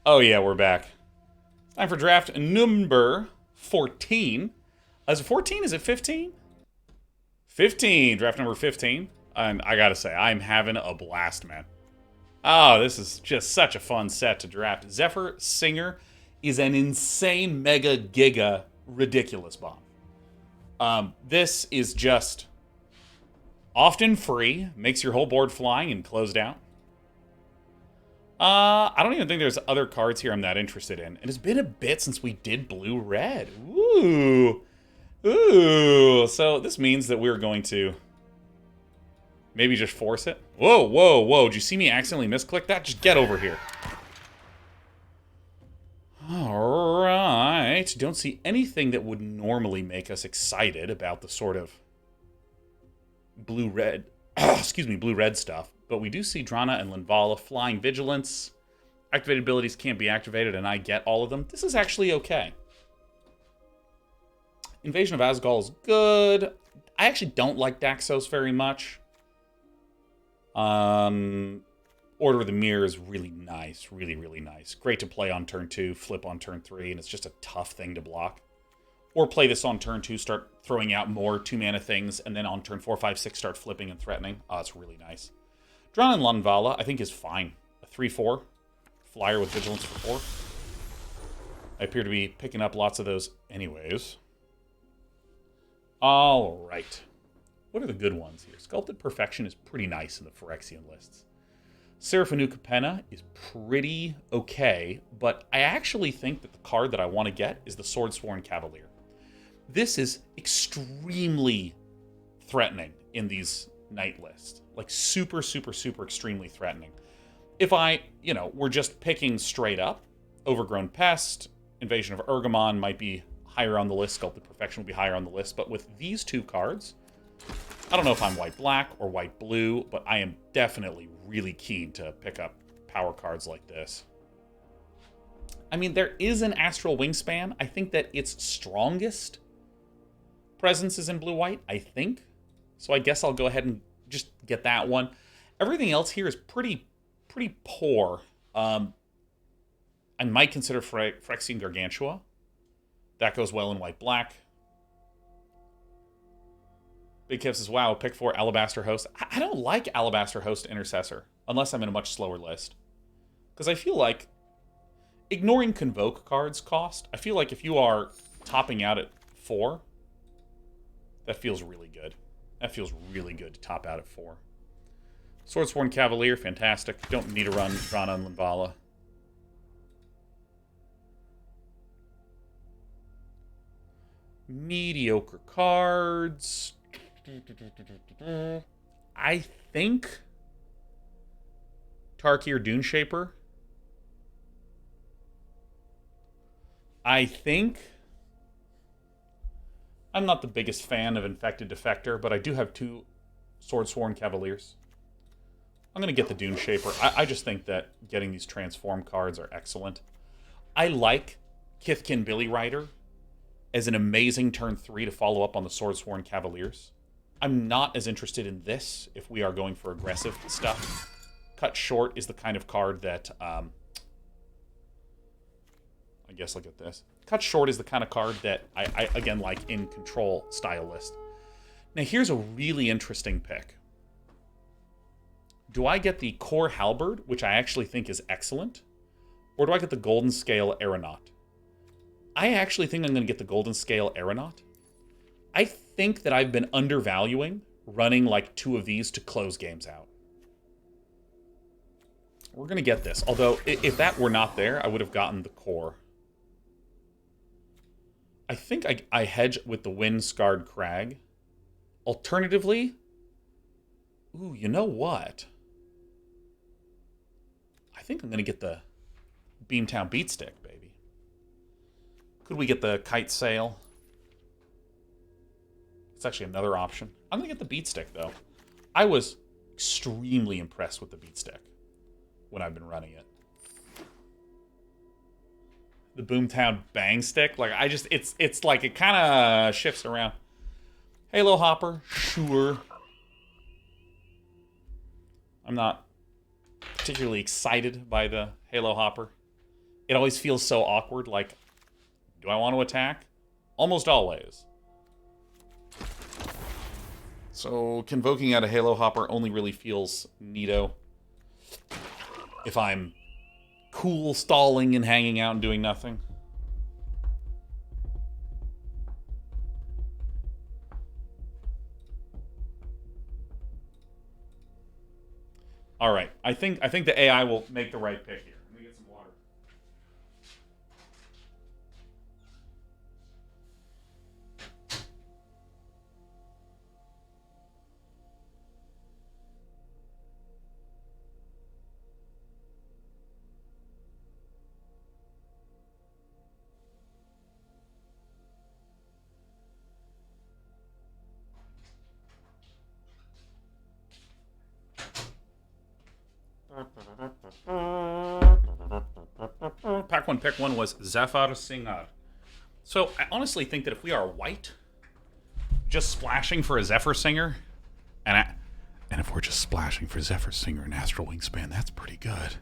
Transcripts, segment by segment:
Oh yeah, we're back. Time for draft number 14. Is it 14? Is it 15? 15. Draft number 15. And I gotta say, I'm having a blast, man. Oh, this is just such a fun set to draft. Zephyr Singer is an insane, mega, giga, ridiculous bomb. This is just often free, makes your whole board flying and closed out. I don't even think there's other cards here I'm that interested in. And it's been a bit since we did blue-red. Ooh. Ooh. So this means that we're going to maybe just force it. Whoa, whoa, whoa. Did you see me accidentally misclick that? Just get over here. Alright. Don't see anything that would normally make us excited about the sort of blue-red, excuse me, blue-red stuff. But we do see Drana and Linvala, Flying Vigilance. Activated abilities can't be activated, and I get all of them. This is actually okay. Invasion of Asgol is good. I actually don't like Daxos very much. Order of the Mirror is really nice. Really, really nice. Great to play on turn 2, flip on turn 3, and it's just a tough thing to block. Or play this on turn 2, start throwing out more 2-mana things, and then on turn 4, 5, 6, start flipping and threatening. Oh, it's really nice. Drana and Linvala, I think, is fine. A 3-4. Flyer with Vigilance for 4. I appear to be picking up lots of those anyways. Alright. What are the good ones here? Sculpted Perfection is pretty nice in the Phyrexian lists. Seraphinuka Penna is pretty okay, but I actually think that the card that I want to get is the Swordsworn Cavalier. This is extremely threatening in these night lists. Like super, super, super extremely threatening. If I, were just picking straight up, Overgrown Pest, Invasion of Urgamon might be higher on the list, Sculpted Perfection will be higher on the list, but with these two cards, I don't know if I'm white-black or white-blue, but I am definitely really keen to pick up power cards like this. I mean, there is an Astral Wingspan. I think that its strongest presence is in blue-white, I think. So I guess I'll go ahead and just get that one. Everything else here is pretty poor. I might consider Phyrexian Gargantua. That goes well in white-black. Big Kip says, wow, pick 4 Alabaster Host. I don't like Alabaster Host Intercessor, unless I'm in a much slower list. Because I feel like, ignoring Convoke cards cost, I feel like if you are topping out at 4, that feels really good. That feels really good to top out at 4. Swordsworn Cavalier, fantastic. Don't need to run Drana and Linvala. Mediocre cards. I think Tarkir Duneshaper. I think I'm not the biggest fan of Infected Defector, but I do have 2 Swordsworn Cavaliers. I'm going to get the Duneshaper. I just think that getting these transform cards are excellent. I like Kithkin Billy Rider as an amazing turn 3 to follow up on the Swordsworn Cavaliers. I'm not as interested in this if we are going for aggressive stuff. Cut Short is the kind of card that, I guess look at this. Cut Short is the kind of card that I again, like in control style list. Now here's a really interesting pick. Do I get the Core Halberd, which I actually think is excellent, or do I get the Golden Scale Aeronaut? I actually think I'm going to get the Golden Scale Aeronaut. I think that I've been undervaluing running like 2 of these to close games out. We're going to get this. Although, if that were not there, I would have gotten the Core. I think I hedge with the Wind-Scarred Crag. Alternatively, ooh, you know what? I think I'm going to get the Beamtown Beatstick, baby. Could we get the Kite Sail? It's actually another option. I'm going to get the Beatstick, though. I was extremely impressed with the Beatstick when I've been running it. The Boomtown Bang Stick, like, it's like, it kind of shifts around. Halo Hopper, sure. I'm not particularly excited by the Halo Hopper. it always feels so awkward. Like, do I want to attack? Almost always. So convoking out a Halo Hopper only really feels neato if I'm cool stalling and hanging out and doing nothing. All right, I think the AI will make the right pick here. Let me get some water. Pack one, pick one was Zephyr Singar. So I honestly think that if we are white, just splashing for a Zephyr Singer, and if we're just splashing for Zephyr Singer and Astral Wingspan, that's pretty good.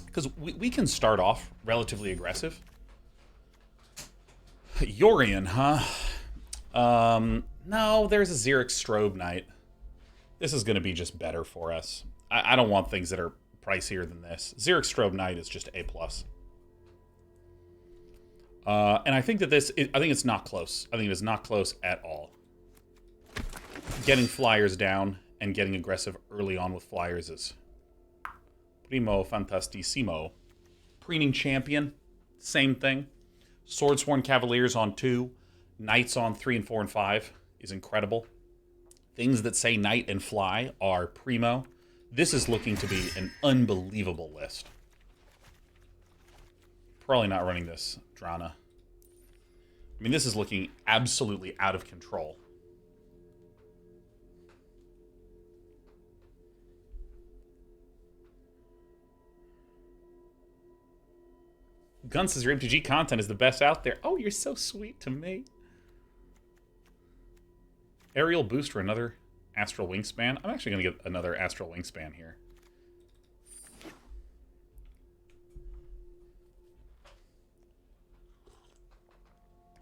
Because we can start off relatively aggressive. Yorion, huh? No, there's a Xeric Strobe Knight. This is going to be just better for us. I don't want things that are pricier than this. Xeric Strobe Knight is just A+. And I think that I think it's not close. I think it is not close at all. Getting flyers down and getting aggressive early on with flyers is primo fantastissimo. Preening Champion, same thing. Swordsworn Cavaliers on 2. Knights on 3 and 4 and 5 is incredible. Things that say Knight and Fly are primo. This is looking to be an unbelievable list. Probably not running this, Drana. I mean, this is looking absolutely out of control. Gun says your MTG content is the best out there. Oh, you're so sweet to me. Aerial Booster, another Astral Wingspan. I'm actually going to get another Astral Wingspan here.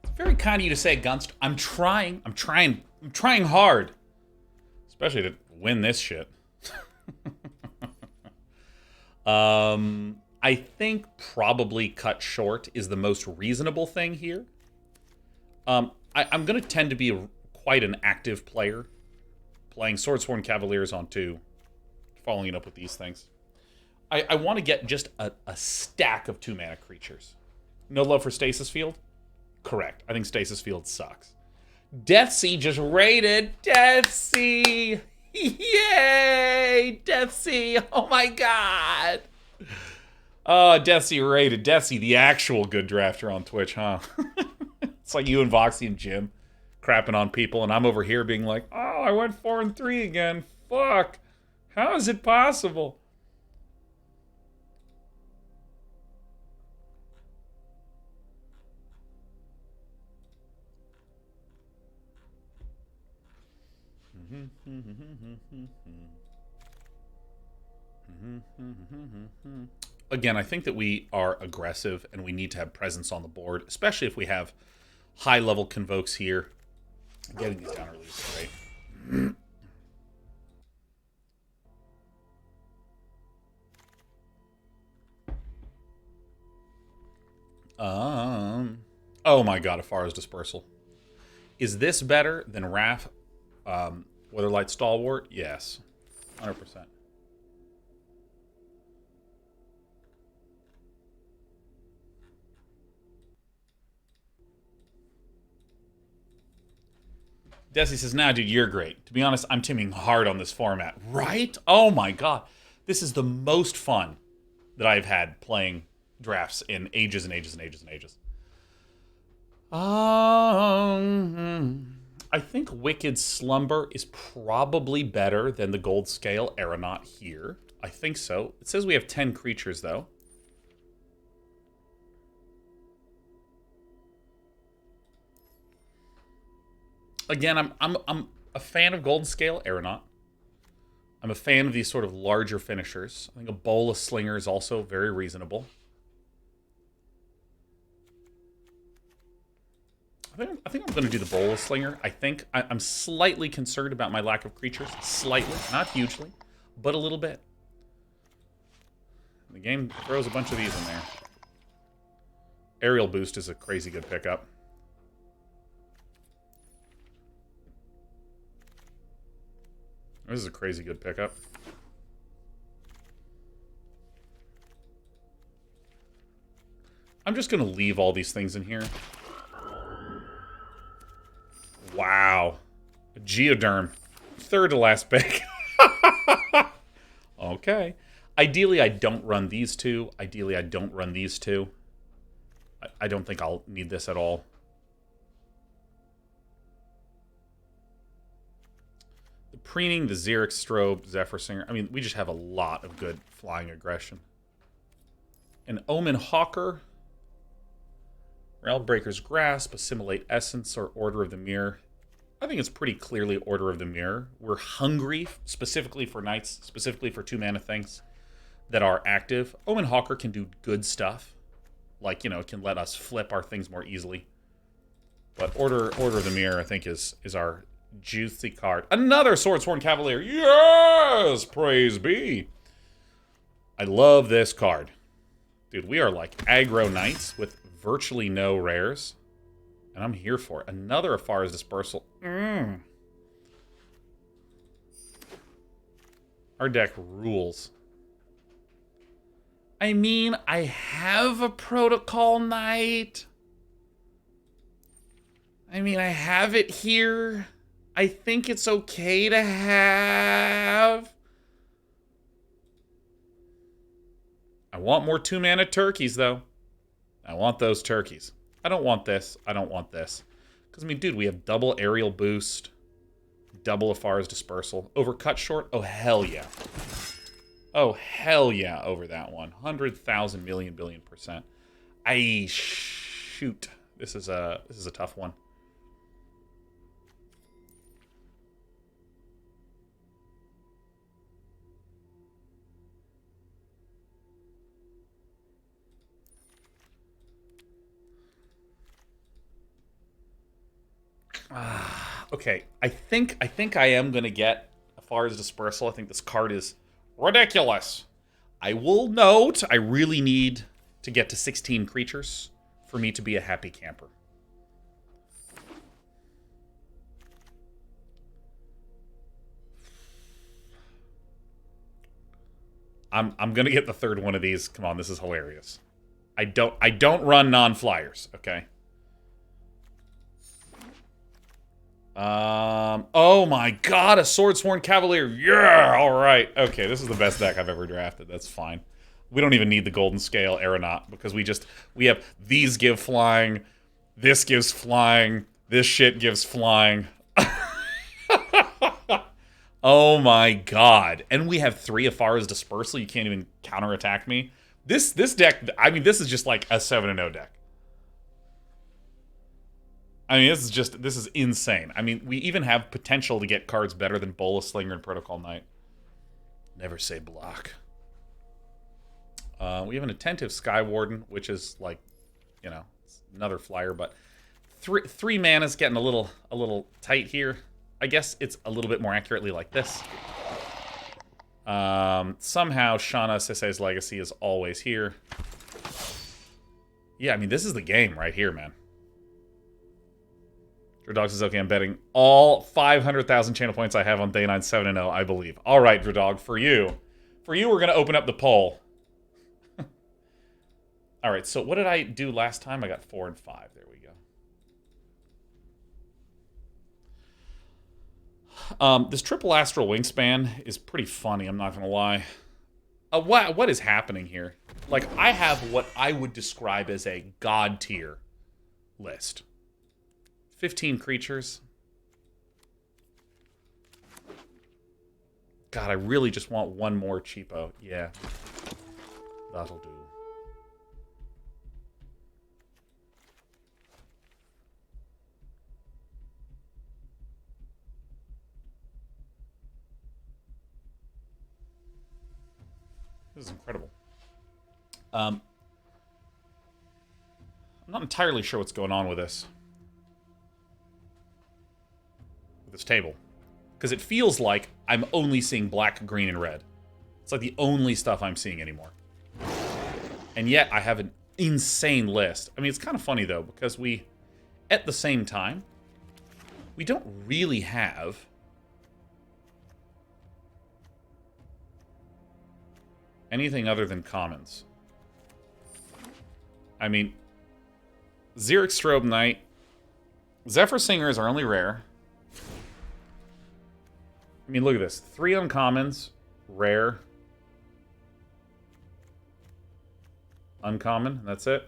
It's very kind of you to say, Gunst. I'm trying hard. Especially to win this shit. I think probably cut short is the most reasonable thing here. I'm going to tend to be quite an active player, playing Swordsworn Cavaliers on 2, following it up with these things. I want to get just a stack of 2-mana creatures. No love for Stasis Field? Correct. I think Stasis Field sucks. Deathsea just raided. Deathsea! Yay! Deathsea! Oh my god! Oh, Deathsea raided. Deathsea, the actual good drafter on Twitch, huh? It's like you and Voxy and Jim crapping on people, and I'm over here being like, oh, I went 4 and 3 again. Fuck. How is it possible? Again, I think that we are aggressive and we need to have presence on the board, especially if we have high-level convokes here. Getting these down early is great. Oh my god, Afara's Dispersal. Is this better than Wrath, Weatherlight Stalwart? Yes. 100%. Desi says, nah, dude, you're great. To be honest, I'm teaming hard on this format. Right? Oh my god. This is the most fun that I've had playing drafts in ages and ages and ages and ages. I think Wicked Slumber is probably better than the Gold Scale Aeronaut here. I think so. It says we have 10 creatures, though. Again, I'm a fan of Golden Scale Aeronaut. I'm a fan of these sort of larger finishers. I think a Bola Slinger is also very reasonable. I think I'm going to do the Bola Slinger. I'm slightly concerned about my lack of creatures. Slightly. Not hugely, but a little bit. The game throws a bunch of these in there. Aerial Boost is a crazy good pickup. This is a crazy good pickup. I'm just going to leave all these things in here. Wow. A Geoderm. Third to last pick. Okay. Ideally, I don't run these two. Ideally, I don't run these two. I don't think I'll need this at all. The Preening, the Xeric Strobe, Zephyr Singer. I mean, we just have a lot of good flying aggression. An Omen Hawker. Realmbreaker's Grasp, Assimilate Essence, or Order of the Mirror. I think it's pretty clearly Order of the Mirror. We're hungry, specifically for knights, specifically for 2-mana things that are active. Omen Hawker can do good stuff. Like, you know, it can let us flip our things more easily. But Order of the Mirror, I think, is our juicy card. Another Swordsworn Cavalier! Yes! Praise be! I love this card. Dude, we are like aggro knights with virtually no rares. And I'm here for it. Another Afara's Dispersal. Our deck rules. I mean, I have a Protocol Knight. I mean, I have it here. I think it's okay to have. I want more 2-mana turkeys, though. I want those turkeys. I don't want this. I don't want this. Because, I mean, dude, we have double Aerial Boost, double Afara's Dispersal. Overcut Short? Oh, hell yeah. Oh, hell yeah over that one. 100,000 million billion %. Shoot. This is a tough one. Okay, I think I am gonna get Afara's Dispersal. I think this card is ridiculous. I will note I really need to get to 16 creatures for me to be a happy camper. I'm gonna get the third one of these. Come on, this is hilarious. I don't run non-flyers, okay? Oh my god, a Swordsworn Cavalier. Yeah, alright. Okay, this is the best deck I've ever drafted. That's fine. We don't even need the Golden Scale Aeronaut because we have these give flying, this gives flying, this shit gives flying. Oh my god. And we have 3 Afara's Dispersal. You can't even counterattack me. This deck, I mean, this is just like a 7-0 deck. I mean, this is insane. I mean, we even have potential to get cards better than Bola Slinger and Protocol Knight. Never say block. We have an Attentive Skywarden, which is like, you know, another flyer, but three mana's getting a little tight here. I guess it's a little bit more accurately like this. Somehow Shauna Sisei's Legacy is always here. Yeah, I mean, this is the game right here, man. Dredog says, okay, I'm betting all 500,000 channel points I have on day 9, 7-0, I believe. All right, Dredog, for you, we're going to open up the poll. All right, so what did I do last time? I got 4 and 5. There we go. This triple astral wingspan is pretty funny, I'm not going to lie. What is happening here? Like, I have what I would describe as a god tier list. 15 creatures. God, I really just want one more cheapo. Yeah. That'll do. This is incredible. I'm not entirely sure what's going on with this. this table. Because it feels like I'm only seeing black, green, and red. It's like the only stuff I'm seeing anymore. And yet I have an insane list. I mean, it's kind of funny, though, because we, at the same time, we don't really have anything other than commons. I mean, Xeric Strobe Knight, Zephyr Singer is our only rare. I mean, look at this. 3 uncommons, rare, uncommon, that's it.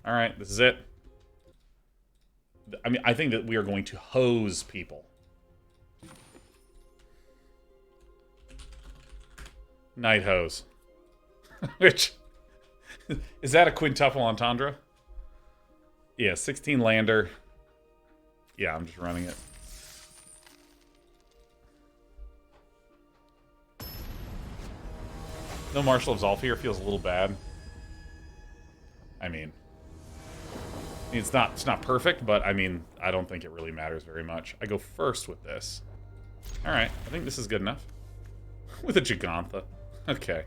Alright, this is it. I mean, I think that we are going to hose people. Night hose. Which, is that a quintuple entendre? Yeah, 16 lander. Yeah, I'm just running it. No Marshal of Zolfir feels a little bad. I mean, it's not perfect, but I mean, I don't think it really matters very much. I go first with this. All right, I think this is good enough. With a Gigantha. Okay.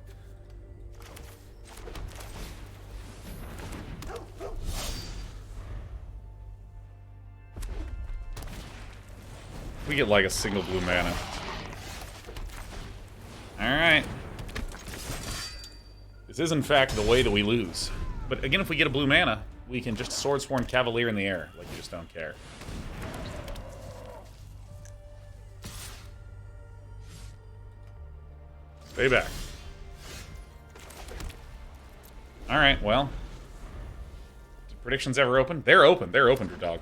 We get like a single blue mana. Alright. This is in fact the way that we lose. But again, if we get a blue mana, we can just Swordsworn Cavalier in the air. Like, you just don't care. Stay back. Alright, well. Do predictions ever open? They're open. They're open, your dog.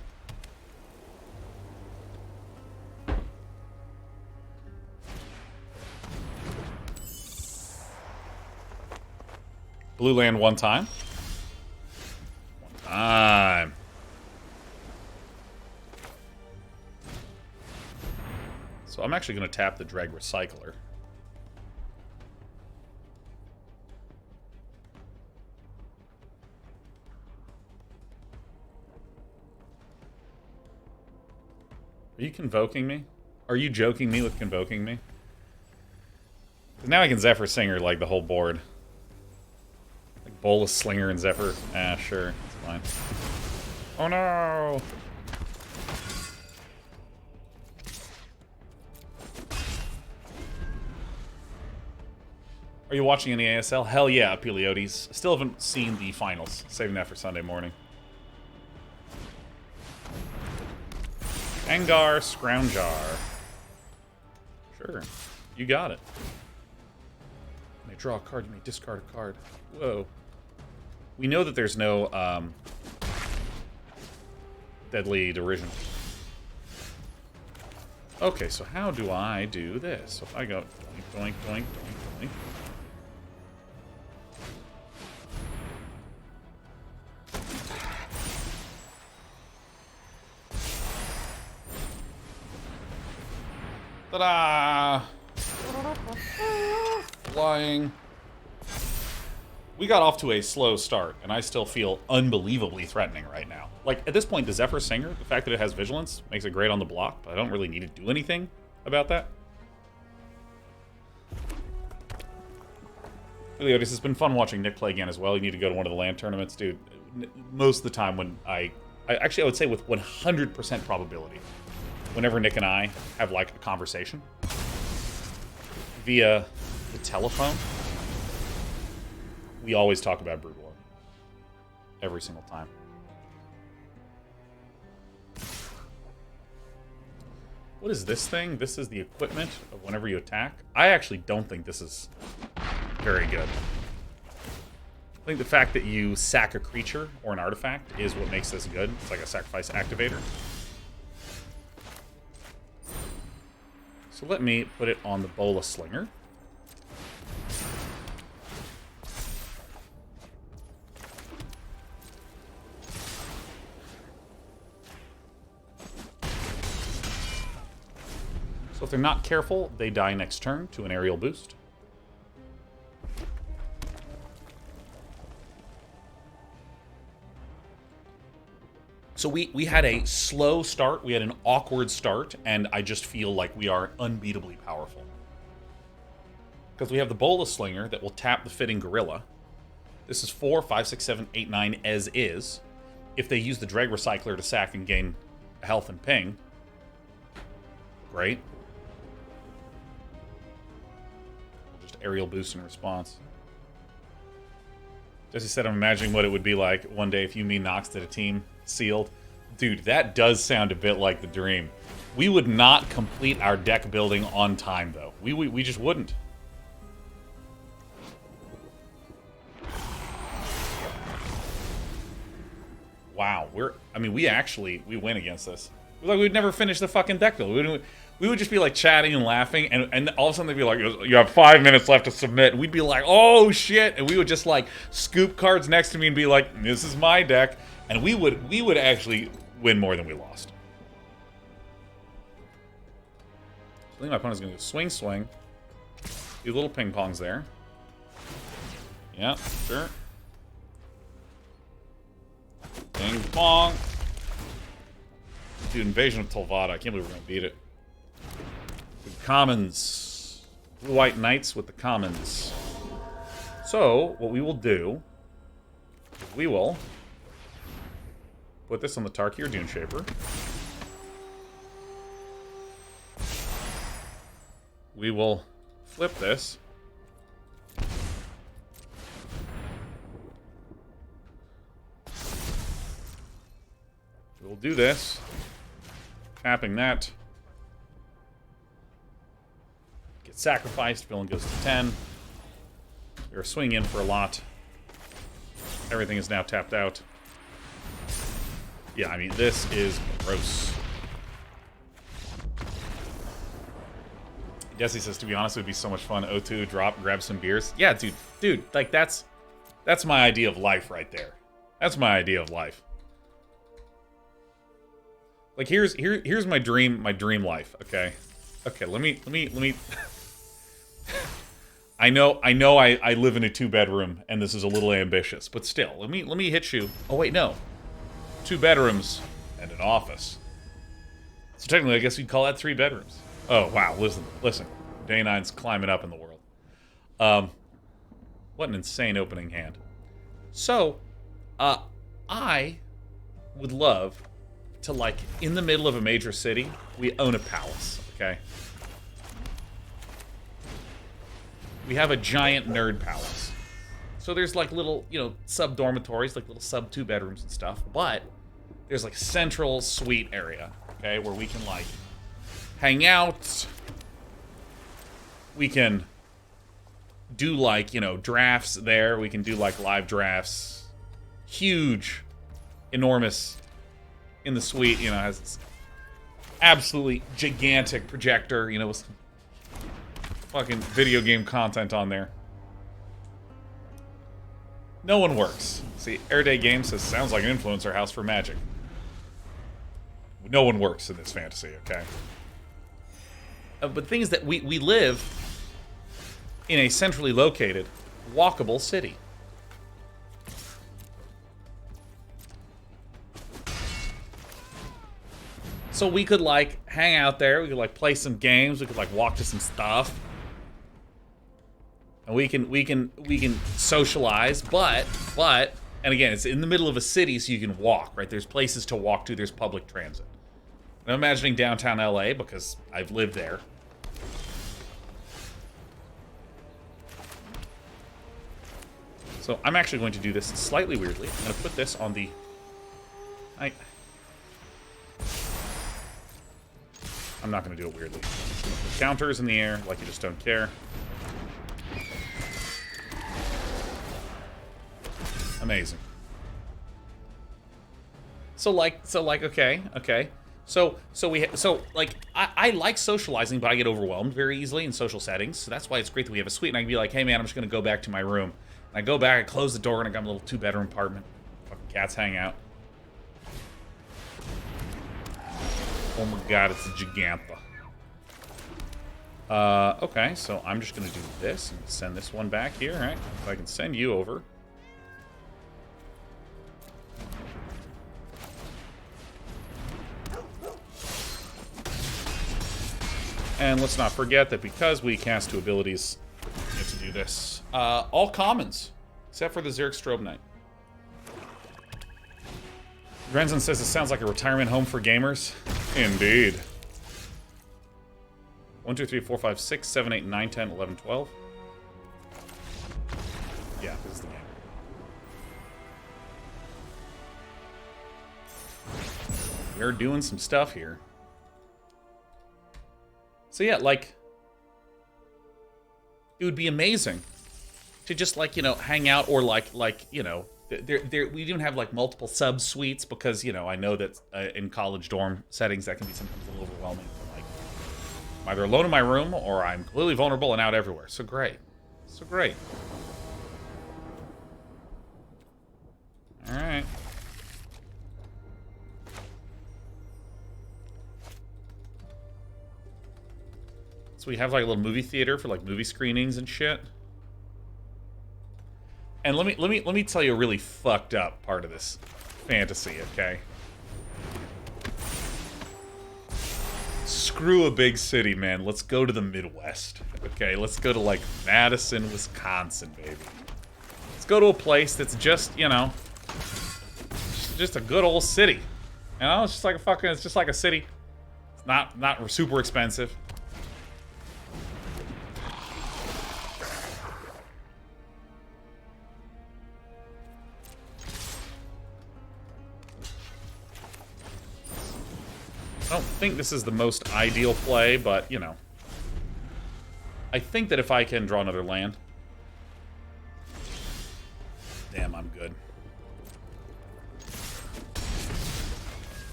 Blue land one time. One time. So I'm actually going to tap the Dreg Recycler. Are you convoking me? Are you joking me with convoking me? Because now I can Zephyr Singer like the whole board. Like Bolus, Slinger, and Zephyr. Ah, sure. It's fine. Oh no! Are you watching any ASL? Hell yeah, Apeliotes. Still haven't seen the finals. Saving that for Sunday morning. Angar Scrounjar. Sure. You got it. You may draw a card, you may discard a card. Whoa. We know that there's no Deadly Derision. Okay, so how do I do this? So if I go doink, doink, doink, doink, doink. Ta-da! Flying. We got off to a slow start, and I still feel unbelievably threatening right now. Like, at this point, the Zephyr Singer, the fact that it has Vigilance, makes it great on the block, but I don't really need to do anything about that. Leotis, it's been fun watching Nick play again as well. You need to go to one of the LAN tournaments, dude. Most of the time when I would say with 100% probability, whenever Nick and I have, like, a conversation via the telephone, we always talk about Brood War. Every single time. What is this thing? This is the equipment of whenever you attack. I actually don't think this is very good. I think the fact that you sack a creature or an artifact is what makes this good. It's like a sacrifice activator. So let me put it on the Bola Slinger. So if they're not careful, they die next turn to an aerial boost. So we had a slow start, we had an awkward start, and I just feel like we are unbeatably powerful. Because we have the Bolas Slinger that will tap the Fitting Gorilla. This is 4, 5, 6, 7, 8, 9 as is. If they use the Dreg Recycler to sack and gain health and ping. Great. We'll just aerial boost in response. Jesse said, I'm imagining what it would be like one day if you, me, Nox did a team sealed. Dude, that does sound a bit like the dream. We would not complete our deck building on time, though. We just wouldn't. Wow, we win against this. It was like we'd never finish the fucking deck build. We would just be like chatting and laughing, and all of a sudden they'd be like, you have 5 minutes left to submit. And we'd be like, oh shit, and we would just like scoop cards next to me and be like, this is my deck. And we would actually win more than we lost. I think my opponent's gonna go swing. Do little ping pongs there. Yeah, sure. Ping pong. Dude, Invasion of Tolvada. I can't believe we're gonna beat it. The commons. Blue White Knights with the commons. So, what we will do, we will put this on the Tarkir Dune Shaper. We will flip this. We'll do this. Tapping that. Get sacrificed. Villain goes to 10. We are swinging in for a lot. Everything is now tapped out. Yeah, I mean, this is gross. Jesse says, to be honest, it would be so much fun. O2, drop, grab some beers. Yeah, dude, like that's my idea of life right there. That's my idea of life. Like here's my dream life, okay? Okay, let me I know I live in a 2-bedroom and this is a little ambitious, but still, let me hit you. Oh wait, no. 2 bedrooms and an office. So technically I guess you'd call that 3 bedrooms. Oh wow, listen. Day 9's climbing up in the world. What an insane opening hand. So, I would love to, like, in the middle of a major city, we own a palace, okay? We have a giant nerd palace. So there's, like, little, sub-dormitories, like little sub-2 bedrooms and stuff, but there's, like, central suite area, okay, where we can, like, hang out. We can do, like, drafts there. We can do, like, live drafts. Huge, enormous in the suite, has this absolutely gigantic projector, with some fucking video game content on there. No one works. See, Airday Games says, sounds like an influencer house for Magic. No one works in this fantasy, okay? But the thing is that we live in a centrally located, walkable city. So we could, like, hang out there. We could, like, play some games. We could, like, walk to some stuff. And we can socialize, but, and again, it's in the middle of a city, so you can walk, right? There's places to walk to. There's public transit. And I'm imagining downtown LA because I've lived there. So I'm actually going to do this slightly weirdly. I'm going to put this on the... I'm not going to do it weirdly. Put counters in the air like you just don't care. Amazing. So like, okay. So I like socializing, but I get overwhelmed very easily in social settings. So that's why it's great that we have a suite, and I can be like, hey man, I'm just going to go back to my room. And I go back, I close the door, and I got a little 2-bedroom apartment. Fucking cats hang out. Oh my god, it's a gigantha. Okay, so I'm just gonna do this and send this one back here, right? If I can send you over. And let's not forget that because we cast 2 abilities, we get to do this. All commons, except for the Xeric Strobe Knight. Grenzen says it sounds like a retirement home for gamers. Indeed. 1, 2, 3, 4, 5, 6, 7, 8, 9, 10, 11, 12. Yeah, this is the game. We're doing some stuff here. So yeah, like, it would be amazing to just, like, you know, hang out, or like you know, we even have like multiple sub suites, because, you know, I know that in college dorm settings that can be sometimes a little overwhelming. Like, I'm either alone in my room or I'm completely vulnerable and out everywhere. So great, so great. All right. So we have like a little movie theater for like movie screenings and shit. And let me tell you a really fucked up part of this fantasy, okay? Screw a big city, man. Let's go to the Midwest. Okay, let's go to like Madison, Wisconsin, baby. Let's go to a place that's just, you know, just a good old city. You know, it's just like a fucking, it's just like a city. It's not super expensive. I don't think this is the most ideal play, but, you know. I think that if I can draw another land... Damn, I'm good.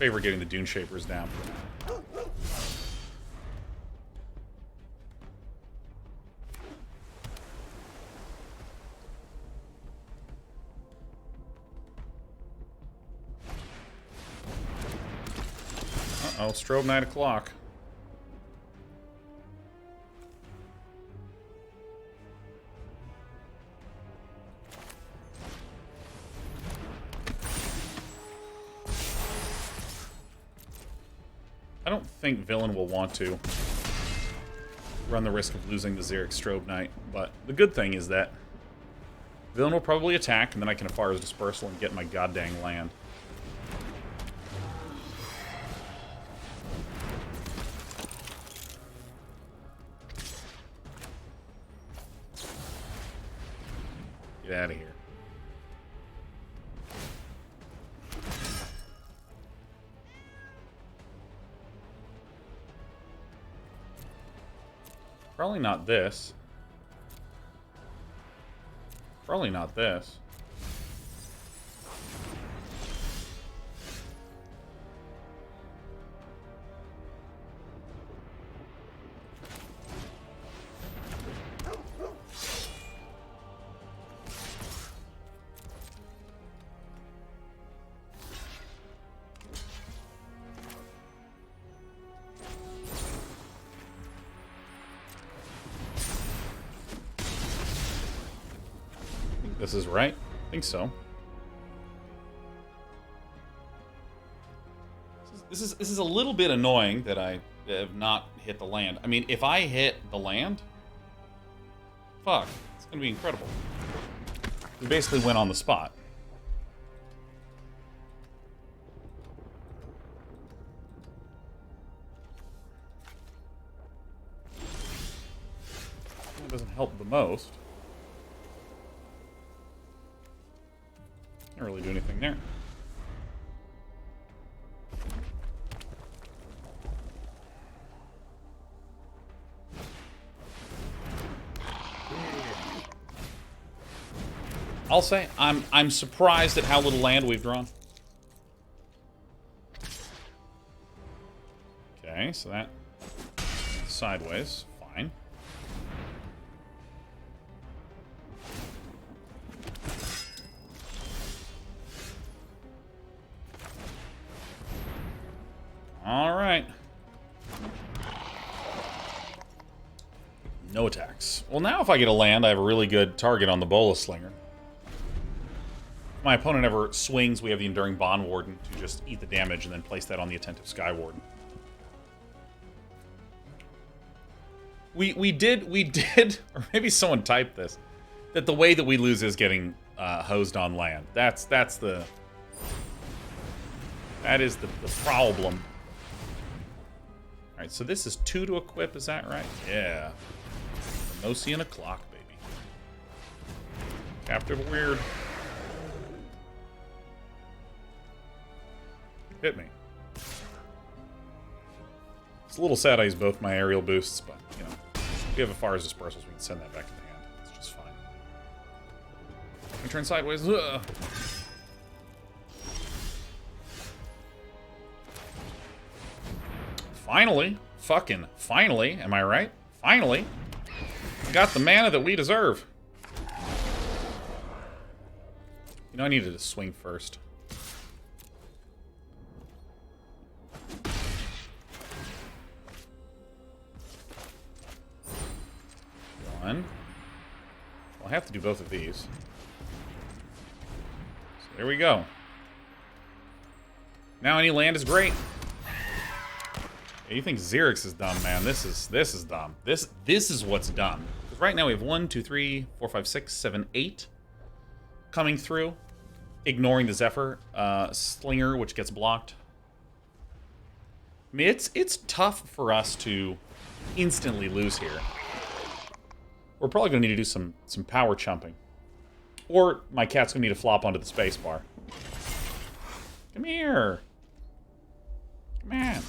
Favor getting the Dune Shapers down. Uh-oh, strobe 9 o'clock. I don't think Villain will want to run the risk of losing the Xeric Strobe Knight, but the good thing is that Villain will probably attack, and then I can fire his Dispersal and get my goddamn land. Get out of here. Probably not this. Probably not this. This is right. I think so. This is a little bit annoying that I have not hit the land. I mean, if I hit the land, fuck, it's gonna be incredible. We basically went on the spot. It doesn't help the most. Can't really do anything there. I'll say I'm surprised at how little land we've drawn. Okay, so that sideways, fine. All right. No attacks. Well, now if I get a land, I have a really good target on the Bola Slinger. If my opponent ever swings, we have the Enduring Bond Warden to just eat the damage and then place that on the Attentive Sky Warden. We did, or maybe someone typed this, that the way that we lose is getting hosed on land. That is the problem. All right, so this is 2 to equip, is that right? Yeah. Mosian o'clock, baby. Captive weird. Hit me. It's a little sad I use both my aerial boosts, but, you know, if we have a Far's Dispersals, we can send that back to the hand. It's just fine. I turn sideways. Ugh. Finally. Fucking finally. Am I right? Finally. I got the mana that we deserve. You know, I needed to swing first. One. Well, I have to do both of these. So there we go. Now any land is great. Yeah, you think Xerix is dumb, man. This is dumb. This is what's dumb. Because right now we have 1, 2, 3, 4, 5, 6, 7, 8 coming through. Ignoring the Zephyr. Slinger, which gets blocked. I mean, it's tough for us to instantly lose here. We're probably going to need to do some power chumping. Or my cat's going to need to flop onto the space bar. Come here. Come on.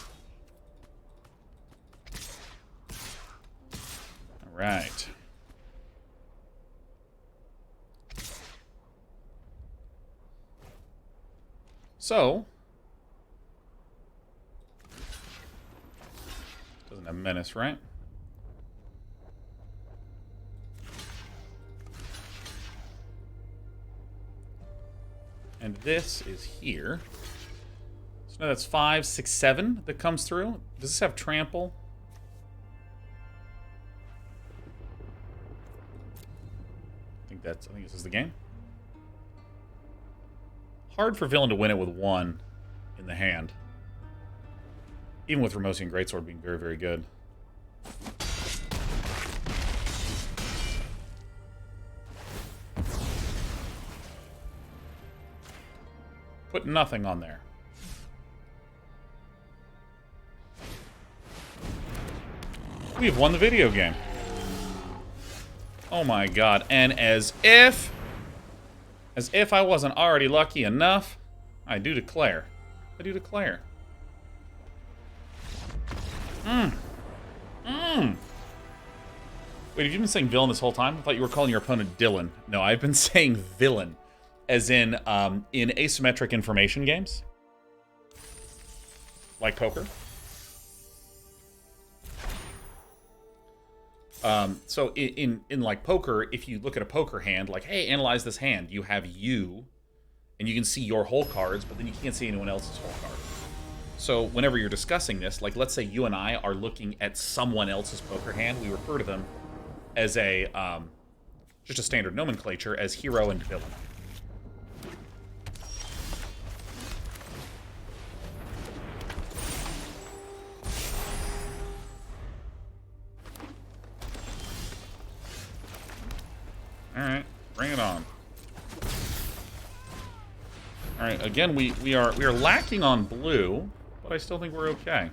All right. So. Doesn't have menace, right? And this is here. So now that's 5, 6, 7 that comes through. Does this have trample? I think this is the game. Hard for villain to win it with 1 in the hand. Even with Ramosian Greatsword being very, very good. Put nothing on there. We've won the video game. Oh my god. And as if I wasn't already lucky enough, I do declare. Wait, have you been saying villain this whole time? I thought you were calling your opponent Dylan. No, I've been saying villain. As in asymmetric information games. Like poker. So in like poker, if you look at a poker hand, like, hey, analyze this hand, you have you, and you can see your whole cards, but then you can't see anyone else's whole card. So whenever you're discussing this, like, let's say you and I are looking at someone else's poker hand, we refer to them as a, just a standard nomenclature as hero and villain. Alright, bring it on. Alright, again, we are lacking on blue, but I still think we're okay.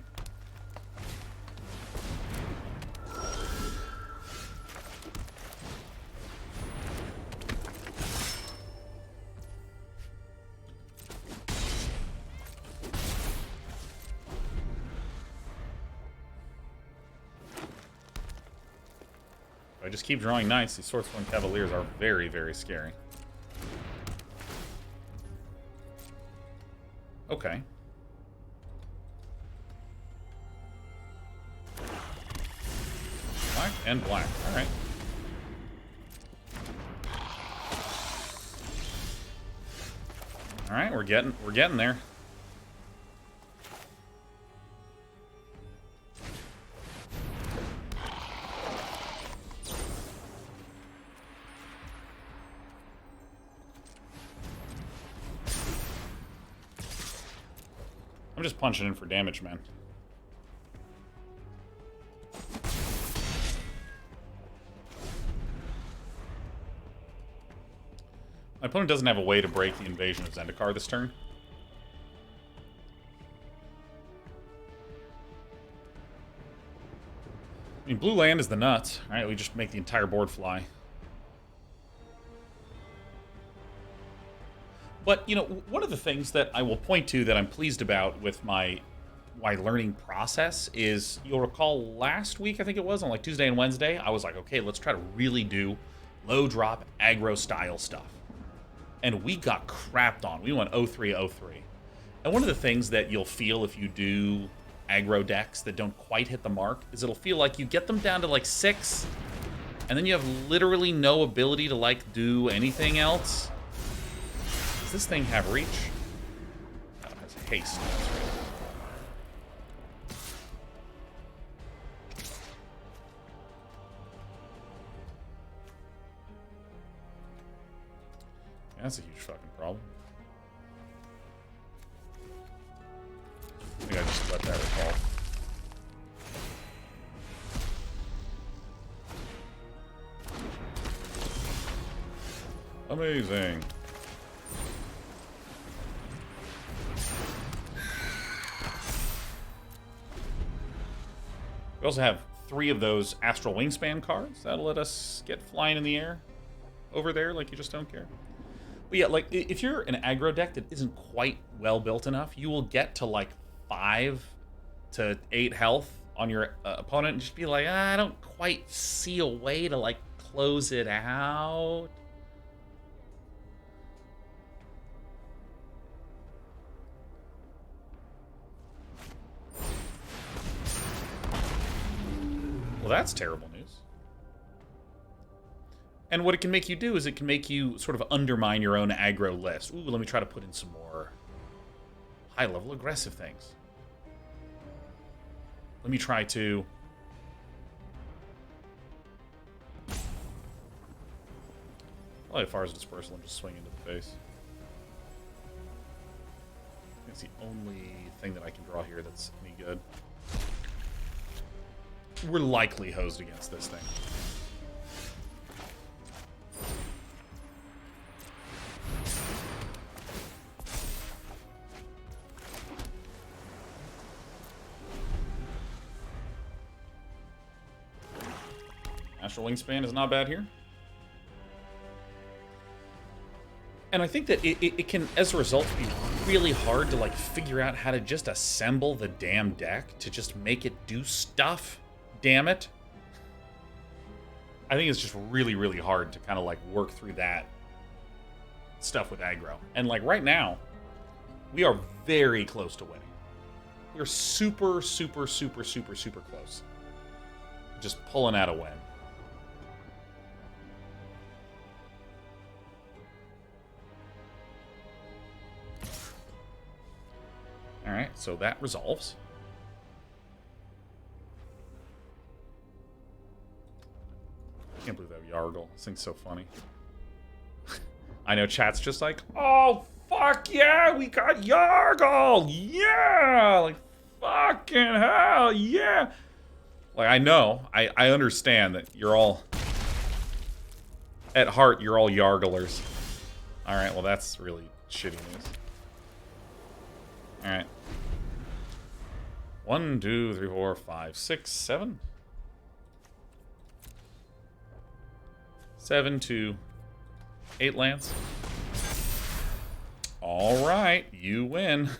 I just keep drawing knights. These Swordsworn Cavaliers are very, very scary. Okay. Black and black. All right. All right, we're getting there. I'm just punching in for damage, man. My opponent doesn't have a way to break the invasion of Zendikar this turn. I mean, blue land is the nuts. Alright, we just make the entire board fly. But, you know, one of the things that I will point to that I'm pleased about with my learning process is, you'll recall last week, I think it was, on like Tuesday and Wednesday, I was like, okay, let's try to really do low drop aggro style stuff. And we got crapped on. We went 0-3-0-3. And one of the things that you'll feel if you do aggro decks that don't quite hit the mark is it'll feel like you get them down to like 6, and then you have literally no ability to like do anything else. Does this thing have reach? Oh, it has haste. That's right. Yeah, that's a huge fucking problem. I think I just let that recall. Amazing. We also have 3 of those Astral Wingspan cards. That'll let us get flying in the air over there like you just don't care. But yeah, like, if you're an aggro deck that isn't quite well built enough, you will get to like 5 to 8 health on your opponent and just be like, I don't quite see a way to like close it out. Well, that's terrible news. And what it can make you do is it can make you sort of undermine your own aggro list. Ooh, let me try to put in some more high-level aggressive things. Let me try to... Probably a Far's Dispersal and just swing into the face. That's the only thing that I can draw here that's any good. We're likely hosed against this thing. Astral Wingspan is not bad here. And I think that it can, as a result, be really hard to like figure out how to just assemble the damn deck to just make it do stuff. Damn it. I think it's just really, really hard to kind of like work through that stuff with aggro. And like right now, we are very close to winning. We're super, super, super, super, super close. Just pulling out a win. Alright, so that resolves. I can't believe that Yargle. This thing's so funny. I know chat's just like, oh, fuck yeah, we got Yargle! Yeah! Like, fucking hell, yeah! Like, I know, I understand that you're all... At heart, you're all Yarglers. Alright, well, that's really shitty news. Alright. 1, 2, 3, 4, 5, 6, 7. 7 to 8 lands. Alright, you win.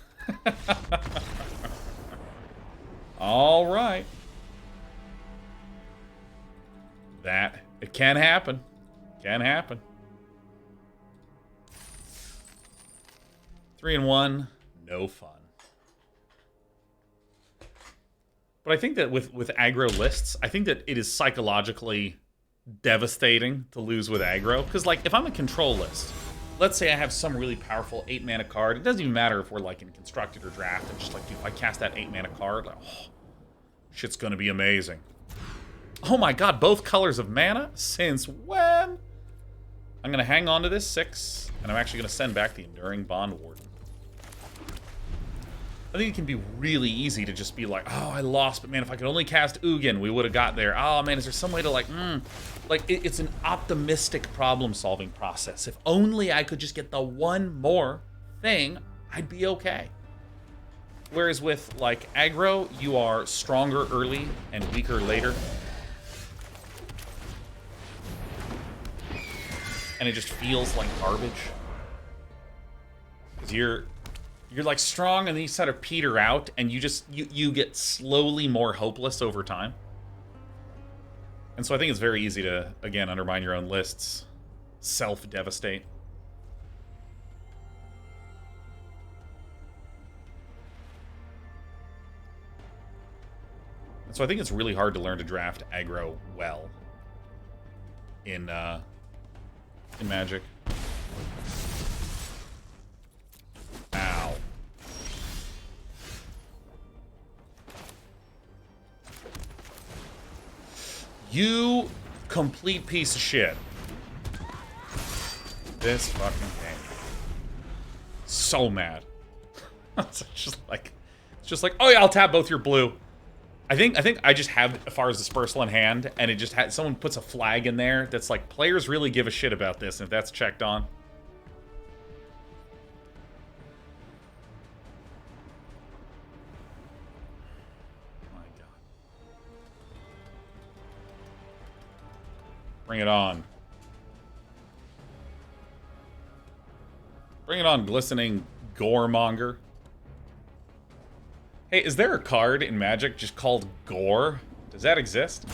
Alright. That, it can happen. Can happen. 3 and 1, no fun. But I think that with aggro lists, I think that it is psychologically devastating to lose with aggro. Because, like, if I'm a control list, let's say I have some really powerful 8-mana card. It doesn't even matter if we're, like, in Constructed or Draft. It's just like, dude, if I cast that 8-mana card, like, oh, shit's gonna be amazing. Oh my god, both colors of mana? Since when? I'm gonna hang on to this 6, and I'm actually gonna send back the Enduring Bond Warden. I think it can be really easy to just be like, oh, I lost, but man, if I could only cast Ugin, we would have got there. Oh man, is there some way to like, it's an optimistic problem-solving process. If only I could just get the one more thing, I'd be okay. Whereas with like aggro, you are stronger early and weaker later. And it just feels like garbage. Because you're like strong and then you sort of peter out and you get slowly more hopeless over time. And so I think it's very easy to, again, undermine your own lists, self-devastate. So I think it's really hard to learn to draft aggro well in Magic. Ow. You complete piece of shit. This fucking game. So mad. It's just like, oh yeah, I'll tap both your blue. I think I just have Far's Dispersal in hand, and it just had someone puts a flag in there that's like, players really give a shit about this, and if that's checked on. My God. Bring it on. Bring it on, glistening goremonger. Hey, is there a card in Magic just called Gore? Does that exist?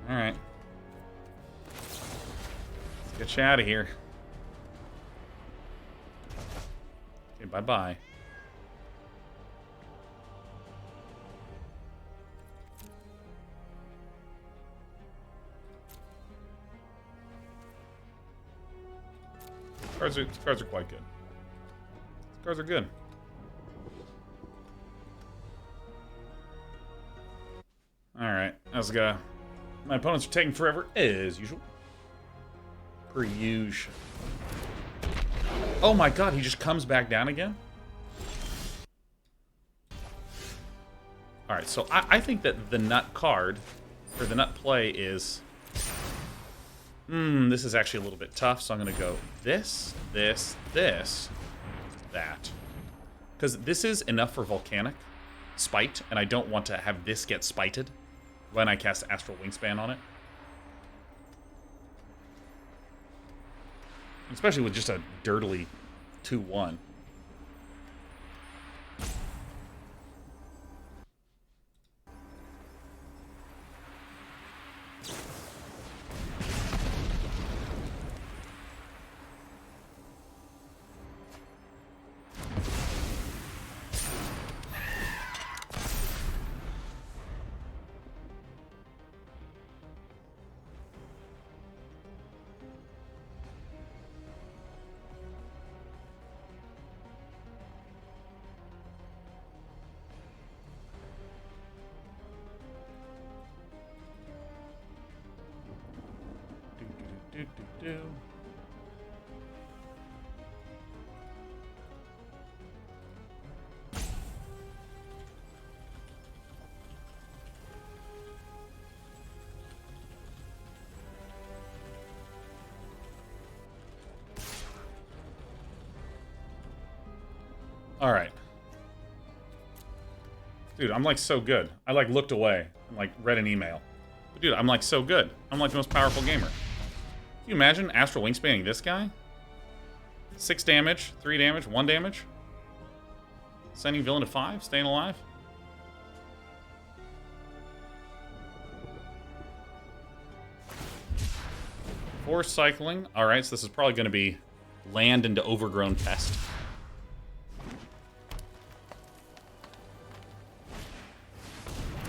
Alright. Let's get you out of here. Okay, bye-bye. Cards are quite good. Cards are good. Alright, let's go. My opponents are taking forever, as usual. Per usual. Oh my God, he just comes back down again? Alright, so I think that the nut card, or the nut play is... this is actually a little bit tough, so I'm going to go this, that. Because this is enough for Volcanic Spite, and I don't want to have this get spited when I cast Astral Wingspan on it. Especially with just a dirtily 2-1. Alright. Dude, I'm like so good. I like looked away and like read an email. But dude, I'm like so good. I'm like the most powerful gamer. Can you imagine Astral Wingspanning this guy? 6 damage, 3 damage, 1 damage? Sending villain to 5, staying alive? Force cycling. Alright, so this is probably going to be land into Overgrown Pest.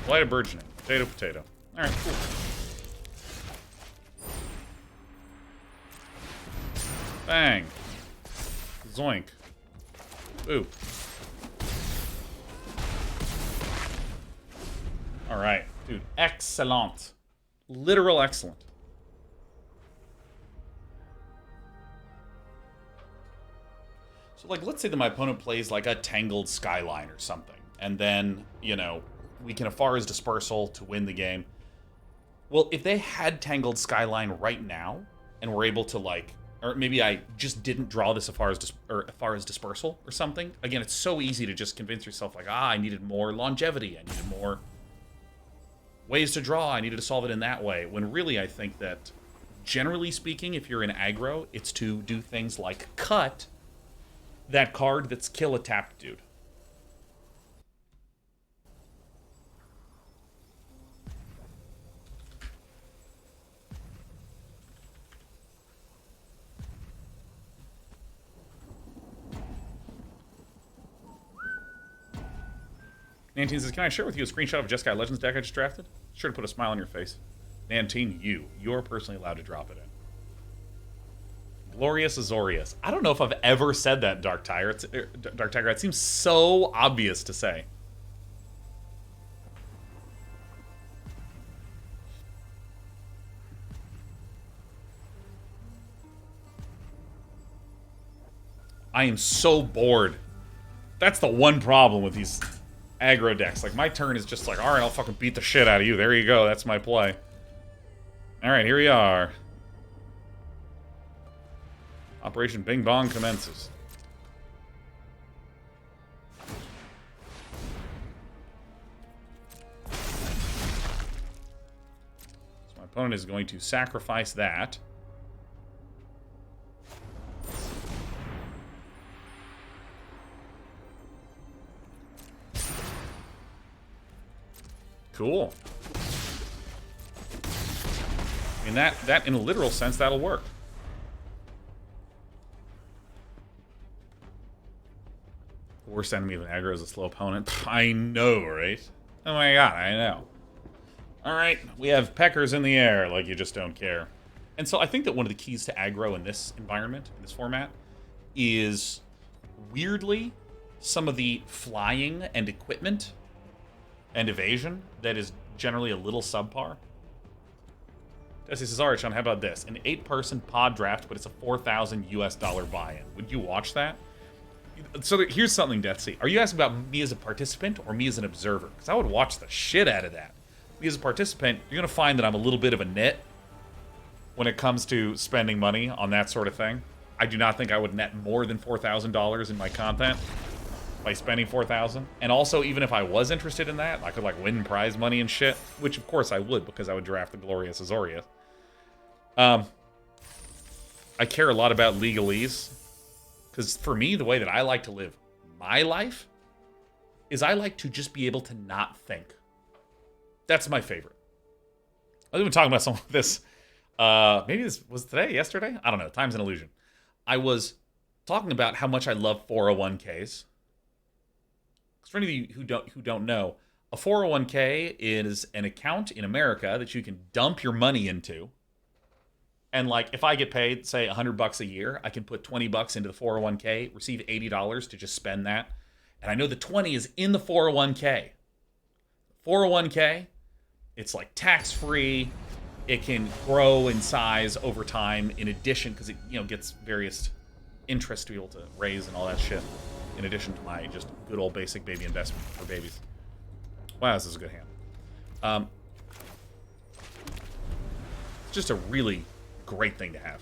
Light of Burgeoning. Potato, potato. Alright, cool. Bang. Zoink. Ooh. All right, dude. Excellent. Literal excellent. So, like, let's say that my opponent plays, like, a Tangled Skyline or something. And then, you know, we can Afara's Dispersal to win the game. Well, if they had Tangled Skyline right now, and were able to, like... Or maybe I just didn't draw this Afara's Dispersal or something. Again, it's so easy to just convince yourself, like, I needed more longevity. I needed more ways to draw. I needed to solve it in that way. When really, I think that, generally speaking, if you're in aggro, it's to do things like cut that card that's kill a tapped dude. Nantine says, can I share with you a screenshot of a Jeskai Legends deck I just drafted? Sure to put a smile on your face. Nantine, you're personally allowed to drop it in. Glorious Azorius. I don't know if I've ever said that, Dark Tiger. Dark Tiger. It seems so obvious to say. I am so bored. That's the one problem with these aggro decks. Like, my turn is just like, alright, I'll fucking beat the shit out of you. There you go. That's my play. Alright, here we are. Operation Bing Bong commences. So my opponent is going to sacrifice that. Cool. I mean, that in a literal sense, that'll work. The worst enemy of an aggro is a slow opponent. I know, right? Oh my god, I know. Alright, we have peckers in the air, like you just don't care. And so I think that one of the keys to aggro in this environment, in this format, is weirdly some of the flying and equipment and evasion that is generally a little subpar. Jesse says, alright, Sean, how about this? An 8-person pod draft, but it's a $4,000 US buy-in. Would you watch that? So here's something, Deathsea. Are you asking about me as a participant or me as an observer? Because I would watch the shit out of that. Me as a participant, you're going to find that I'm a little bit of a nit when it comes to spending money on that sort of thing. I do not think I would net more than $4,000 in my content by spending $4,000. And also, even if I was interested in that, I could, like, win prize money and shit, which, of course, I would, because I would draft the Glorious Azorius. I care a lot about legalese, because for me, the way that I like to live my life is I like to just be able to not think. That's my favorite. I was even talking about some of this, maybe this was today, yesterday? I don't know, time's an illusion. I was talking about how much I love 401ks. For any of you who don't know, a 401k is an account in America that you can dump your money into. And, like, if I get paid, say, $100 a year, I can put $20 into the 401k, receive $80 to just spend that. And I know the 20 is in the 401k. 401k, it's, like, tax-free. It can grow in size over time in addition, because it, you know, gets various interest to be able to raise and all that shit. In addition to my just good old basic baby investment for babies. Wow, this is a good hand. It's just a really great thing to have.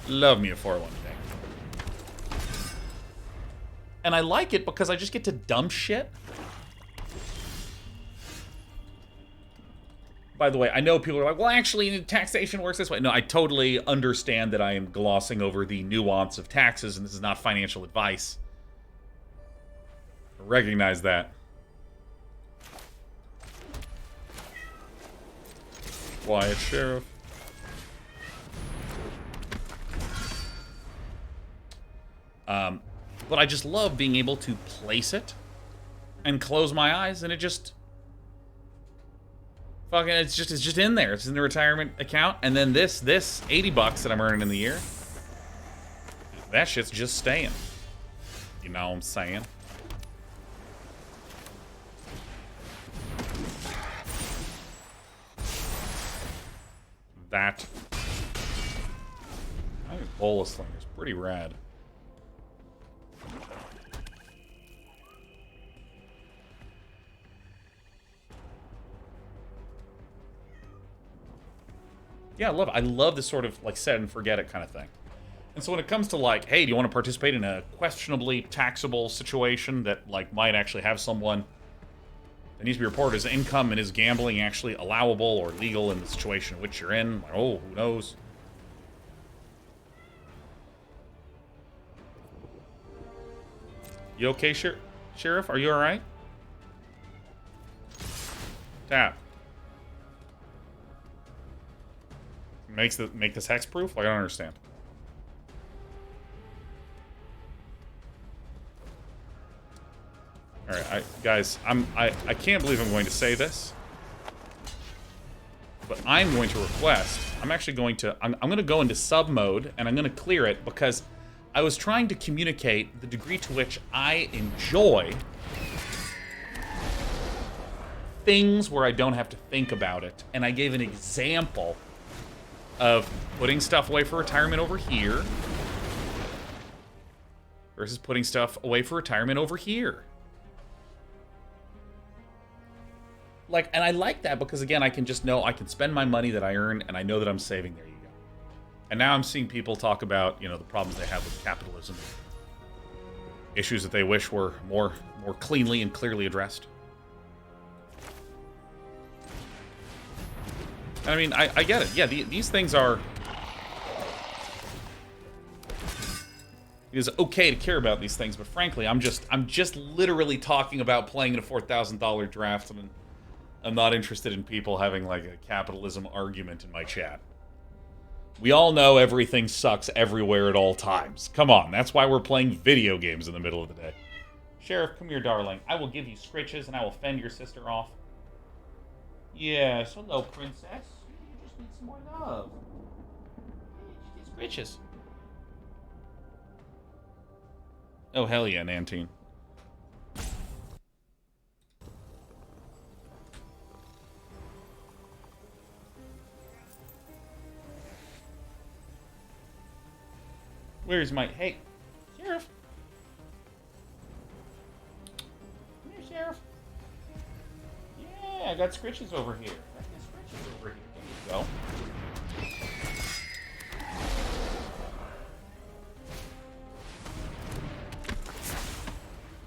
Love me a 401k. And I like it because I just get to dump shit. By the way, I know people are like, well, actually, taxation works this way. No, I totally understand that I am glossing over the nuance of taxes, and this is not financial advice. I recognize that. Quiet, Sheriff. But I just love being able to place it and close my eyes, and it just... Fucking, it's just in there. It's in the retirement account, and then this $80 that I'm earning in the year, that shit's just staying. You know what I'm saying? that. I think Bola Slinger is pretty rad. Yeah, I love this sort of like set and forget it kind of thing. And so when it comes to like, hey, do you want to participate in a questionably taxable situation that like might actually have someone that needs to be reported as income, and is gambling actually allowable or legal in the situation in which you're in? Like, oh, who knows? You okay, Sheriff? Are you all right? Tap. Make this hexproof? Like, I don't understand. All right, guys, I can't believe I'm going to say this, but I'm going to request. I'm actually going to. I'm going to go into sub mode and I'm going to clear it because I was trying to communicate the degree to which I enjoy things where I don't have to think about it, and I gave an example of putting stuff away for retirement over here versus putting stuff away for retirement over here. Like, and I like that because, again, I can just know I can spend my money that I earn, and I know that I'm saving. There you go. And now I'm seeing people talk about, you know, the problems they have with capitalism. Issues that they wish were more cleanly and clearly addressed. I mean, I get it. Yeah, these things are... It is okay to care about these things, but frankly, I'm just literally talking about playing in a $4,000 draft, and I'm not interested in people having, like, a capitalism argument in my chat. We all know everything sucks everywhere at all times. Come on, that's why we're playing video games in the middle of the day. Sheriff, come here, darling. I will give you scritches, and I will fend your sister off. Yes, hello, princess. You just need some more love. Hey, just need scritches. Oh, hell yeah, Nantine. Where's my... Hey, Sheriff. Come here, Sheriff. Yeah, I got scritches over here. I got scritches over here. There you go.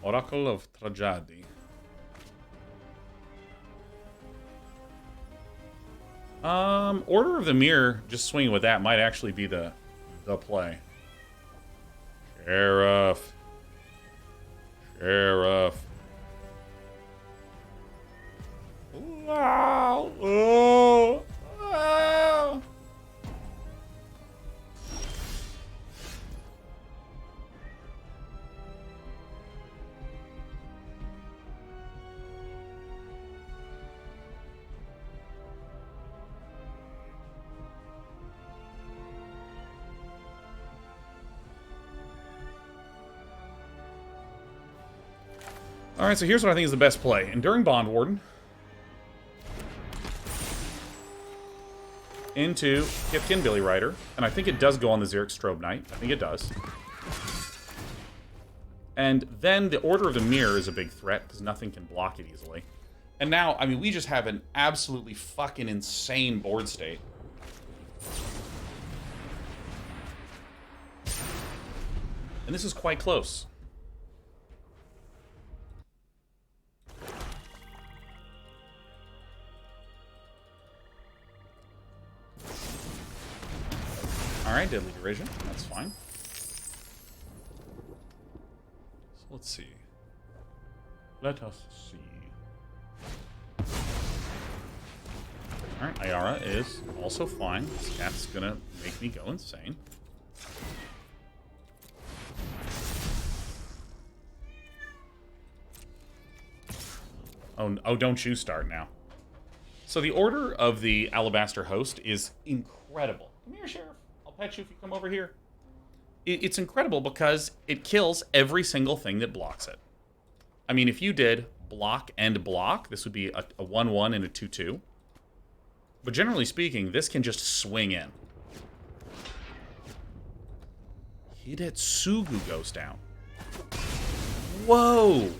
Oracle of Tragedy. Order of the Mirror, just swinging with that, might actually be the play. Sheriff. Wow. Oh. Oh. Alright, so here's what I think is the best play. Enduring Bond Warden. Into Kipkin Billy Rider. And I think it does go on the Xeric Strobe Knight. I think it does. And then the Order of the Mirror is a big threat, because nothing can block it easily. And now, I mean, we just have an absolutely fucking insane board state. And this is quite close. Alright, Deadly Derision. That's fine. So let's see. Let us see. Alright, Ayara is also fine. This cat's gonna make me go insane. Oh, don't you start now. So the Order of the Alabaster Host is incredible. Come here, Sheriff. I'll pet you if you come over here. It's incredible because it kills every single thing that blocks it. I mean, if you did block and block, this would be a 1-1 and a 2-2. But generally speaking, this can just swing in. Hidetsugu goes down. Whoa!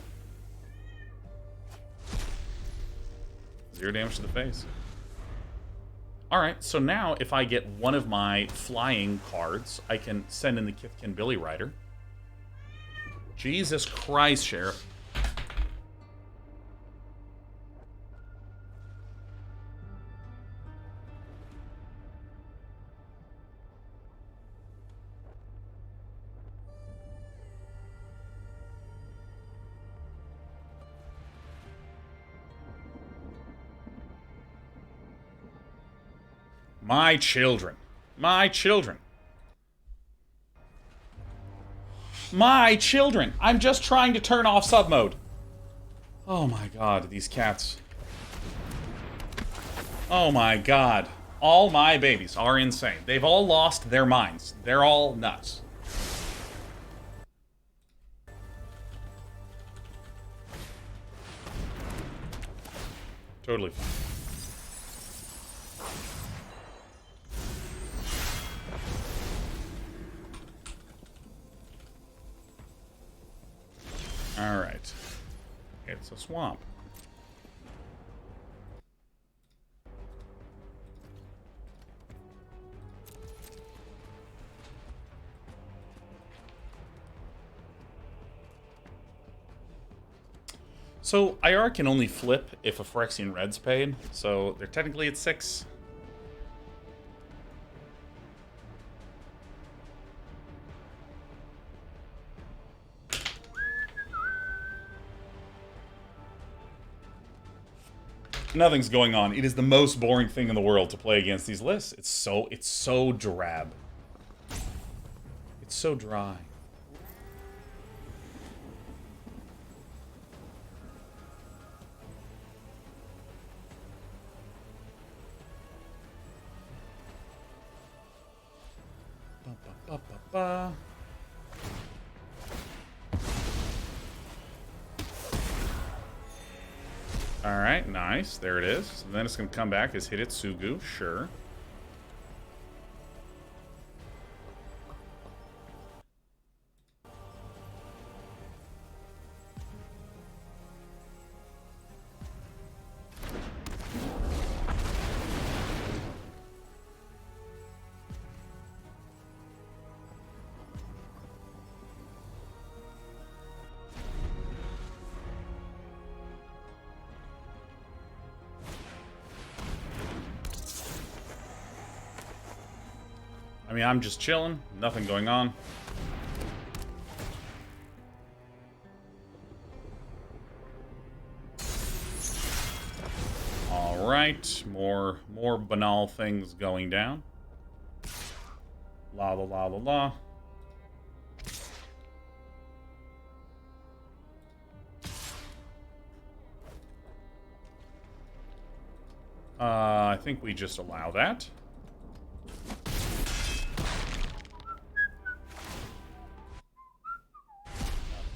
0 damage to the face. Alright, so now if I get one of my flying cards, I can send in the Kithkin Billy Rider. Jesus Christ, Sheriff. My children. My children. My children. I'm just trying to turn off sub mode. Oh my god, these cats. Oh my god. All my babies are insane. They've all lost their minds. They're all nuts. Totally fine. Alright. It's a swamp. So, IR can only flip if a Phyrexian Red's paid, so they're technically at 6. Nothing's going on. It is the most boring thing in the world to play against these lists. It's so drab. It's so dry. Ba, ba, ba, ba, ba. Alright, nice. There it is. And then it's going to come back as Hidetsugu, sure. I mean, I'm just chilling. Nothing going on. Alright. More banal things going down. La la la la la. I think we just allow that.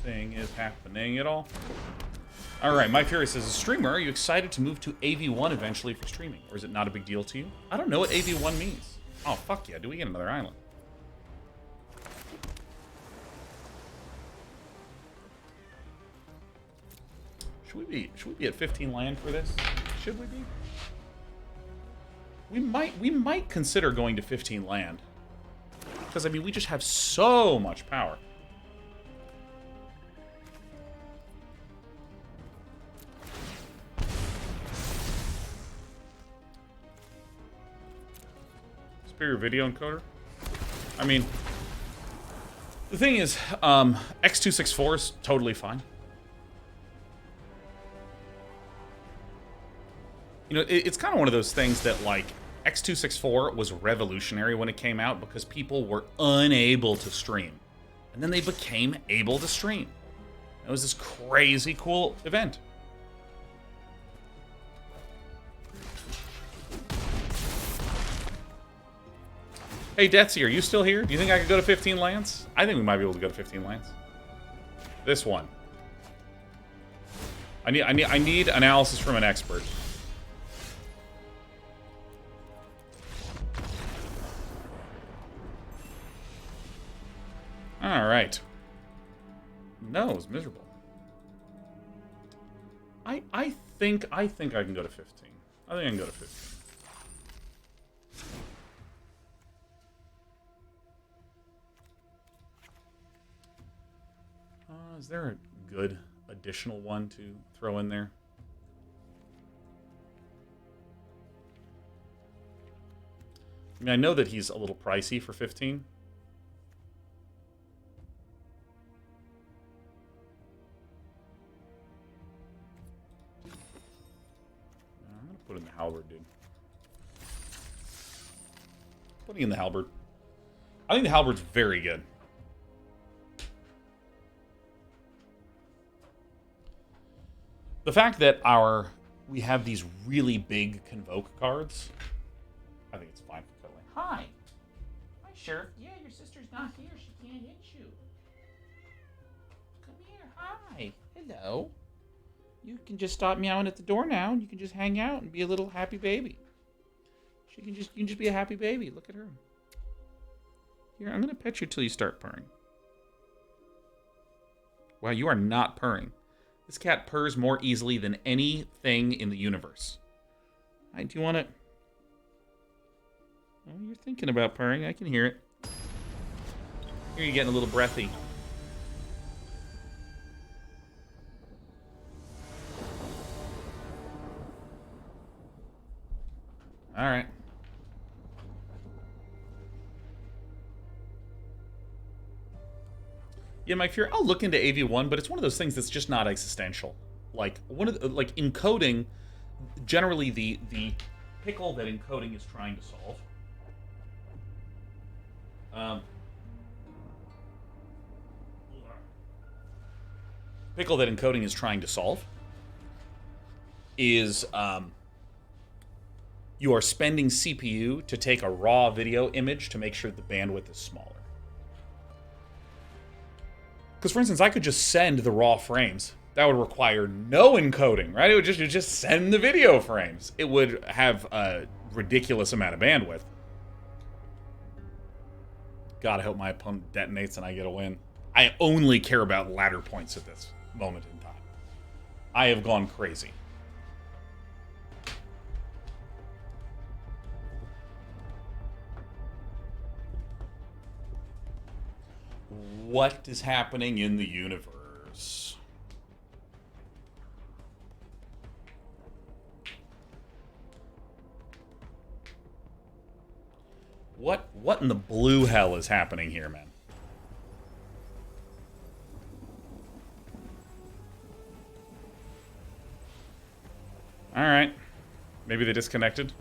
Nothing is happening at all. Alright, My Fury says, streamer, are you excited to move to AV1 eventually for streaming? Or is it not a big deal to you? I don't know what AV1 means. Oh, fuck yeah. Do we get another island? Should we be at 15 land for this? Should we be? We might consider going to 15 land. Because, I mean, we just have so much power. Superior video encoder? I mean, the thing is, X264 is totally fine. You know, it's kind of one of those things that, like, X264 was revolutionary when it came out because people were unable to stream. And then they became able to stream. It was this crazy cool event. Hey, Detsy, are you still here? Do you think I could go to 15 lands? I think we might be able to go to 15 lands. This one. I need analysis from an expert. Alright. No, it was miserable. I think I can go to 15. I think I can go to 15. Is there a good additional one to throw in there? I mean, I know that he's a little pricey for 15. I'm going to put in the halberd, dude. Putting in the halberd. I think the halberd's very good. The fact that we have these really big Convoke cards, I think it's fine for killing. Hi. Hi, Sheriff. Yeah, your sister's not here. She can't hit you. Come here. Hi. Hello. You can just stop meowing at the door now, and you can just hang out and be a little happy baby. You can just be a happy baby. Look at her. Here, I'm gonna pet you till you start purring. Wow, you are not purring. This cat purrs more easily than anything in the universe. Do you want to... Oh, you're thinking about purring. I can hear it. Here you're getting a little breathy. All right. Yeah, Mike Fury, I'll look into AV1, but it's one of those things that's just not existential. Like encoding, generally the pickle that encoding is trying to solve. Pickle that encoding is trying to solve is you are spending CPU to take a raw video image to make sure the bandwidth is smaller. Because, for instance, I could just send the raw frames. That would require no encoding, right? It would just send the video frames. It would have a ridiculous amount of bandwidth. God, I hope my opponent detonates and I get a win. I only care about ladder points at this moment in time. I have gone crazy. What is happening in the universe? What in the blue hell is happening here, man? All right. Maybe they disconnected.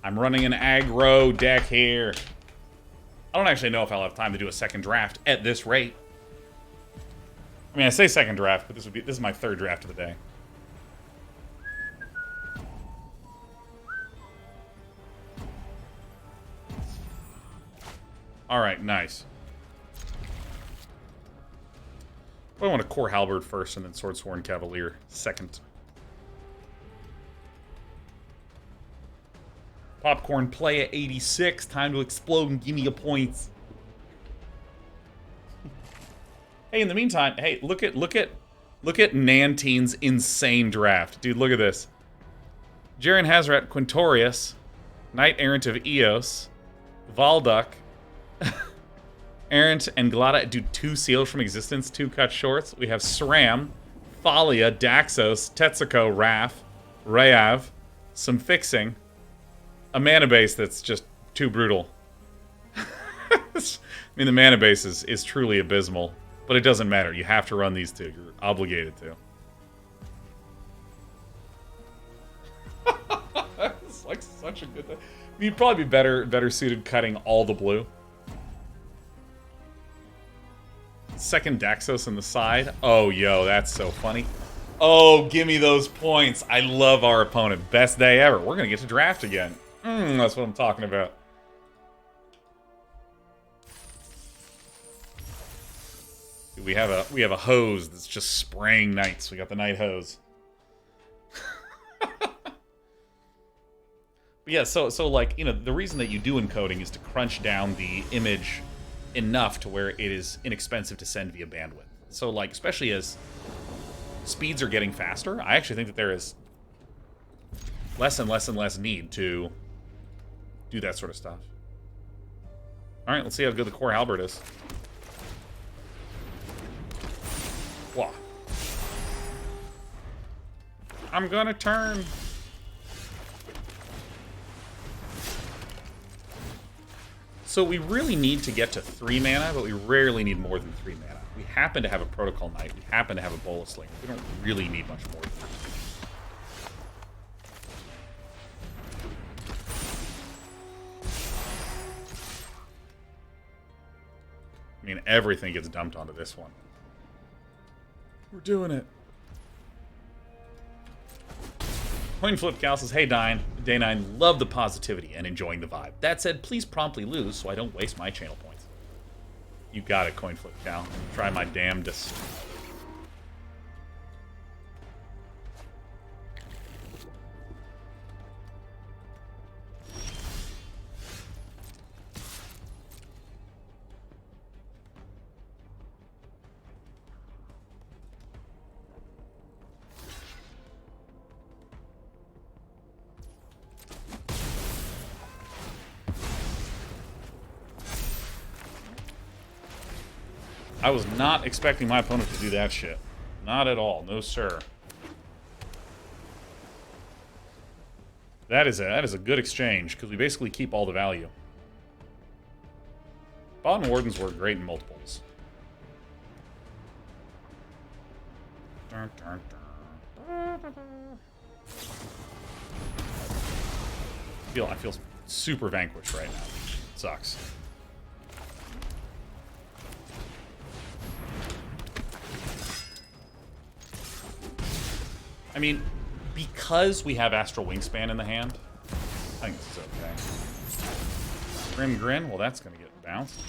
I'm running an aggro deck here. I don't actually know if I'll have time to do a second draft at this rate. I mean, I say second draft, but this is my third draft of the day. All right, nice. I want a Core Halberd first, and then Swordsworn Cavalier second. Popcorn play at 86. Time to explode and give me a points. Hey, in the meantime, hey, look at Nanteen's insane draft. Dude, look at this. Jaren Hazrat Quintorius, Knight Errant of Eos, Valduk, Errant and Glada. Dude, 2 seals from existence, 2 cut shorts. We have SRAM, Thalia, Daxos, Tetsuko, Raph, Rayav, some fixing. A mana base that's just too brutal. I mean, the mana base is truly abysmal. But it doesn't matter. You have to run these two. You're obligated to. It's like such a good thing. I mean, you'd probably be better suited cutting all the blue. Second Daxos on the side. Oh, yo, that's so funny. Oh, give me those points. I love our opponent. Best day ever. We're going to get to draft again. That's what I'm talking about. Dude, we have a hose that's just spraying knights. We got the knight hose. But yeah, so like, you know, the reason that you do encoding is to crunch down the image enough to where it is inexpensive to send via bandwidth. So, like, especially as speeds are getting faster, I actually think that there is less and less and less need to do that sort of stuff. Alright, let's see how good the core halberd is. Whoa. I'm gonna turn. So we really need to get to 3 mana, but we rarely need more than 3 mana. We happen to have a Protocol Knight. We happen to have a Bolas Slinger. We don't really need much more than that. I mean, everything gets dumped onto this one. We're doing it. Coin Flip Cal says, hey, Day 9, love the positivity and enjoying the vibe. That said, please promptly lose so I don't waste my channel points. You got it, Coin Flip Cal. Try my damnedest. I was not expecting my opponent to do that shit. Not at all. No, sir. That is a good exchange, because we basically keep all the value. Bottom Wardens were great in multiples. I feel super vanquished right now. It sucks. I mean, because we have Astral Wingspan in the hand, I think this is okay. Grim Grin, well, that's going to get bounced.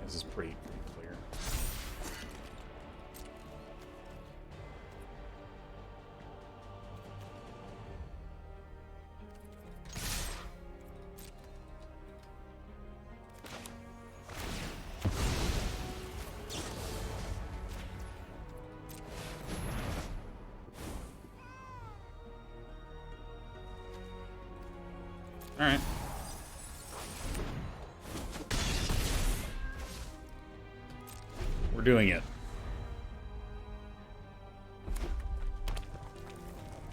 This is pretty clear. Alright. We're doing it.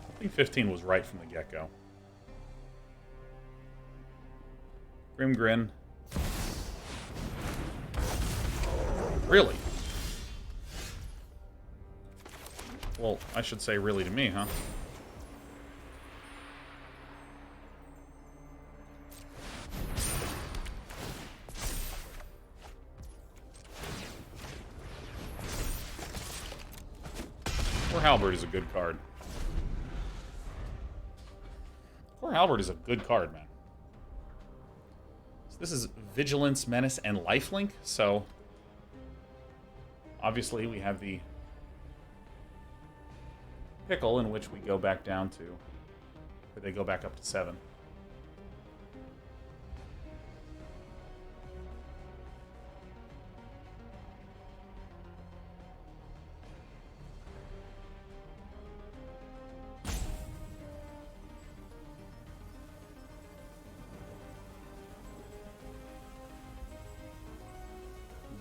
I think 15 was right from the get-go. Grim Grin. Really? Well, I should say really to me, huh? Core Halberd is a good card. Core Halberd is a good card, man. So this is Vigilance, Menace, and Lifelink, so obviously we have the pickle in which we go back down to, or they go back up to 7.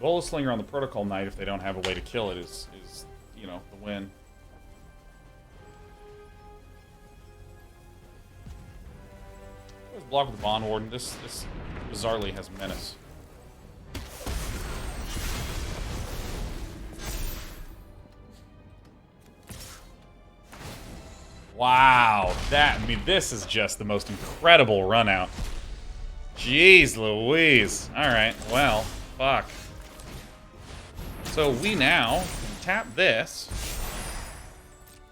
Bolas Slinger on the Protocol Knight, if they don't have a way to kill it, is you know, the win. Let's block with the Bond Warden. This bizarrely has Menace. Wow, I mean, this is just the most incredible run out. Jeez Louise. Alright, well, fuck. So we now can tap this,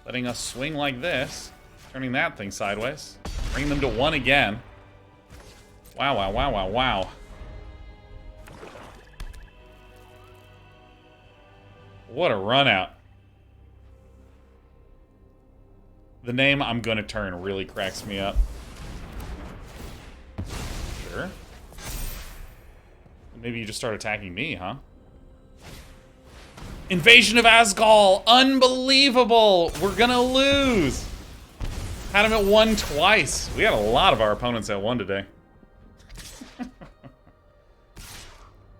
letting us swing like this, turning that thing sideways, bring them to 1 again. Wow, wow, wow, wow, wow. What a run out. The name I'm gonna turn really cracks me up. Sure. Maybe you just start attacking me, huh? Invasion of Asgol! Unbelievable! We're gonna lose! Had him at 1 twice. We had a lot of our opponents at 1 today.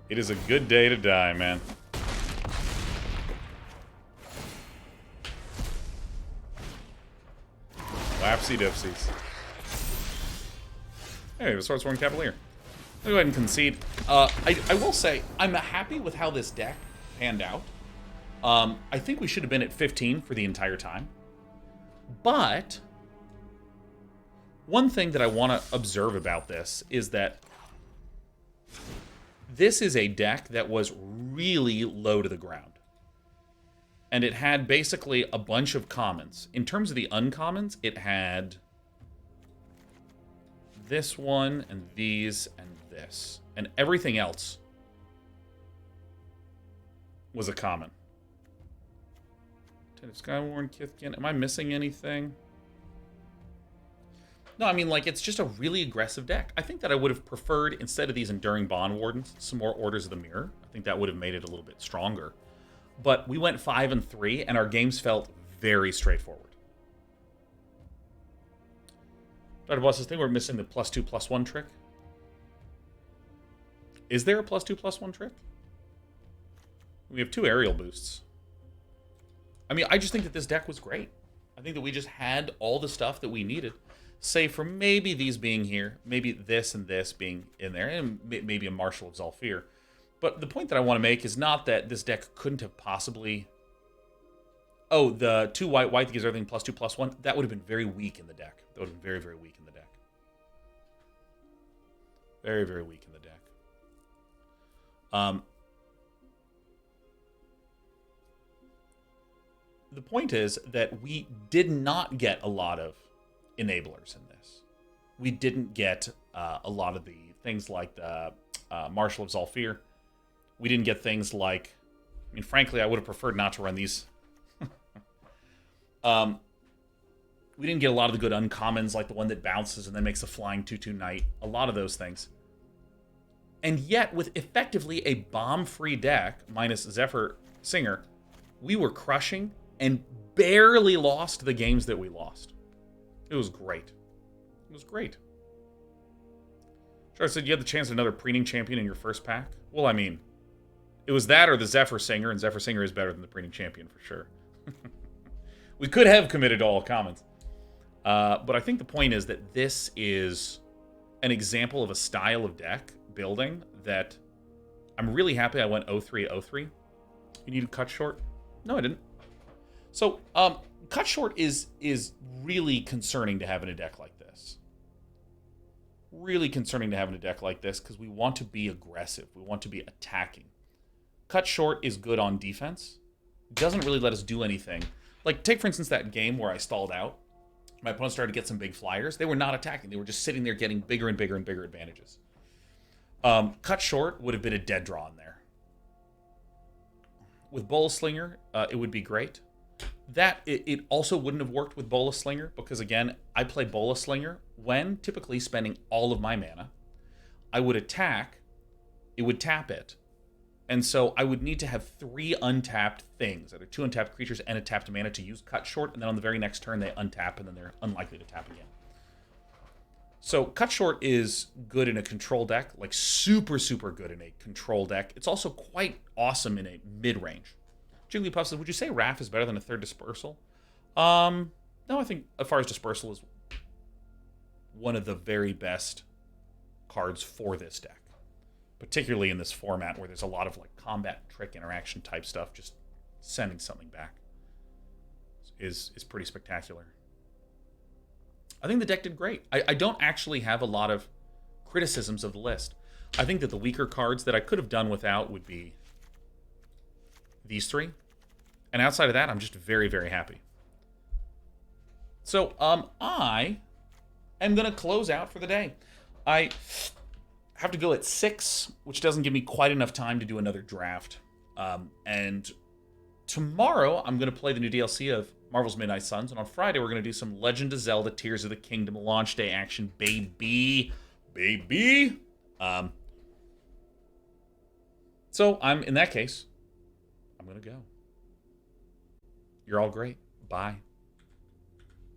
It is a good day to die, man. Lapsy dipsies. Hey, the Swordsworn Cavalier. I'll go ahead and concede. I will say, I'm happy with how this deck panned out. I think we should have been at 15 for the entire time. But one thing that I want to observe about this is that this is a deck that was really low to the ground. And it had basically a bunch of commons. In terms of the uncommons, it had this one, and these, and this. And everything else was a common. Ten of Skywarn, Kithkin. Am I missing anything? No, I mean, like, it's just a really aggressive deck. I think that I would have preferred, instead of these Enduring Bond Wardens, some more Orders of the Mirror. I think that would have made it a little bit stronger. But we went 5 and 3, and our games felt very straightforward. Dr. Boss says, I think we're missing the +2/+1 trick. Is there a +2/+1 trick? We have 2 aerial boosts. I mean, I just think that this deck was great. I think that we just had all the stuff that we needed, save for maybe these being here, maybe this and this being in there, and maybe a Marshal of Zalfir. But the point that I want to make is not that this deck couldn't have possibly... Oh, the 2 white that gives everything +2/+1. That would have been very weak in the deck. That would have been very, very weak in the deck. Very, very weak in the deck. The point is that we did not get a lot of enablers in this. We didn't get a lot of the things like the Marshal of Zalfir. We didn't get things like... I mean, frankly, I would have preferred not to run these. We didn't get a lot of the good uncommons, like the one that bounces and then makes a flying 2/2 knight. A lot of those things. And yet, with effectively a bomb-free deck, minus Zephyr Singer, we were crushing and barely lost the games that we lost. It was great. It was great. Sure, I said you had the chance at another preening champion in your first pack. Well, I mean, it was that or the Zephyr Singer, and Zephyr Singer is better than the preening champion for sure. We could have committed to all commons. But I think the point is that this is an example of a style of deck building that I'm really happy I went 0-3-0-3. You needed cut short? No, I didn't. So, cut short is really concerning to have in a deck like this. Really concerning to have in a deck like this because we want to be aggressive. We want to be attacking. Cut short is good on defense. It doesn't really let us do anything. Like, take, for instance, that game where I stalled out. My opponent started to get some big flyers. They were not attacking. They were just sitting there getting bigger and bigger and bigger advantages. Cut short would have been a dead draw in there. With Bola Slinger, it would be great. It also wouldn't have worked with Bola Slinger because, again, I play Bola Slinger when typically spending all of my mana. I would attack. It would tap it. And so I would need to have 3 untapped things, either 2 untapped creatures and a tapped mana to use Cut Short, and then on the very next turn they untap, and then they're unlikely to tap again. So Cut Short is good in a control deck, like super, super good in a control deck. It's also quite awesome in a mid-range. Jigglypuff says, would you say Wrath is better than a 3rd Dispersal? No, I think as far as Dispersal is one of the very best cards for this deck. Particularly in this format where there's a lot of like combat trick interaction type stuff, just sending something back is pretty spectacular. I think the deck did great. I don't actually have a lot of criticisms of the list. I think that the weaker cards that I could have done without would be these 3. And outside of that, I'm just very, very happy. So I am going to close out for the day. I have to go at 6, which doesn't give me quite enough time to do another draft. And tomorrow, I'm going to play the new DLC of Marvel's Midnight Suns, and on Friday, we're going to do some Legend of Zelda Tears of the Kingdom launch day action, baby. Baby. So, in that case, I'm going to go. You're all great. Bye.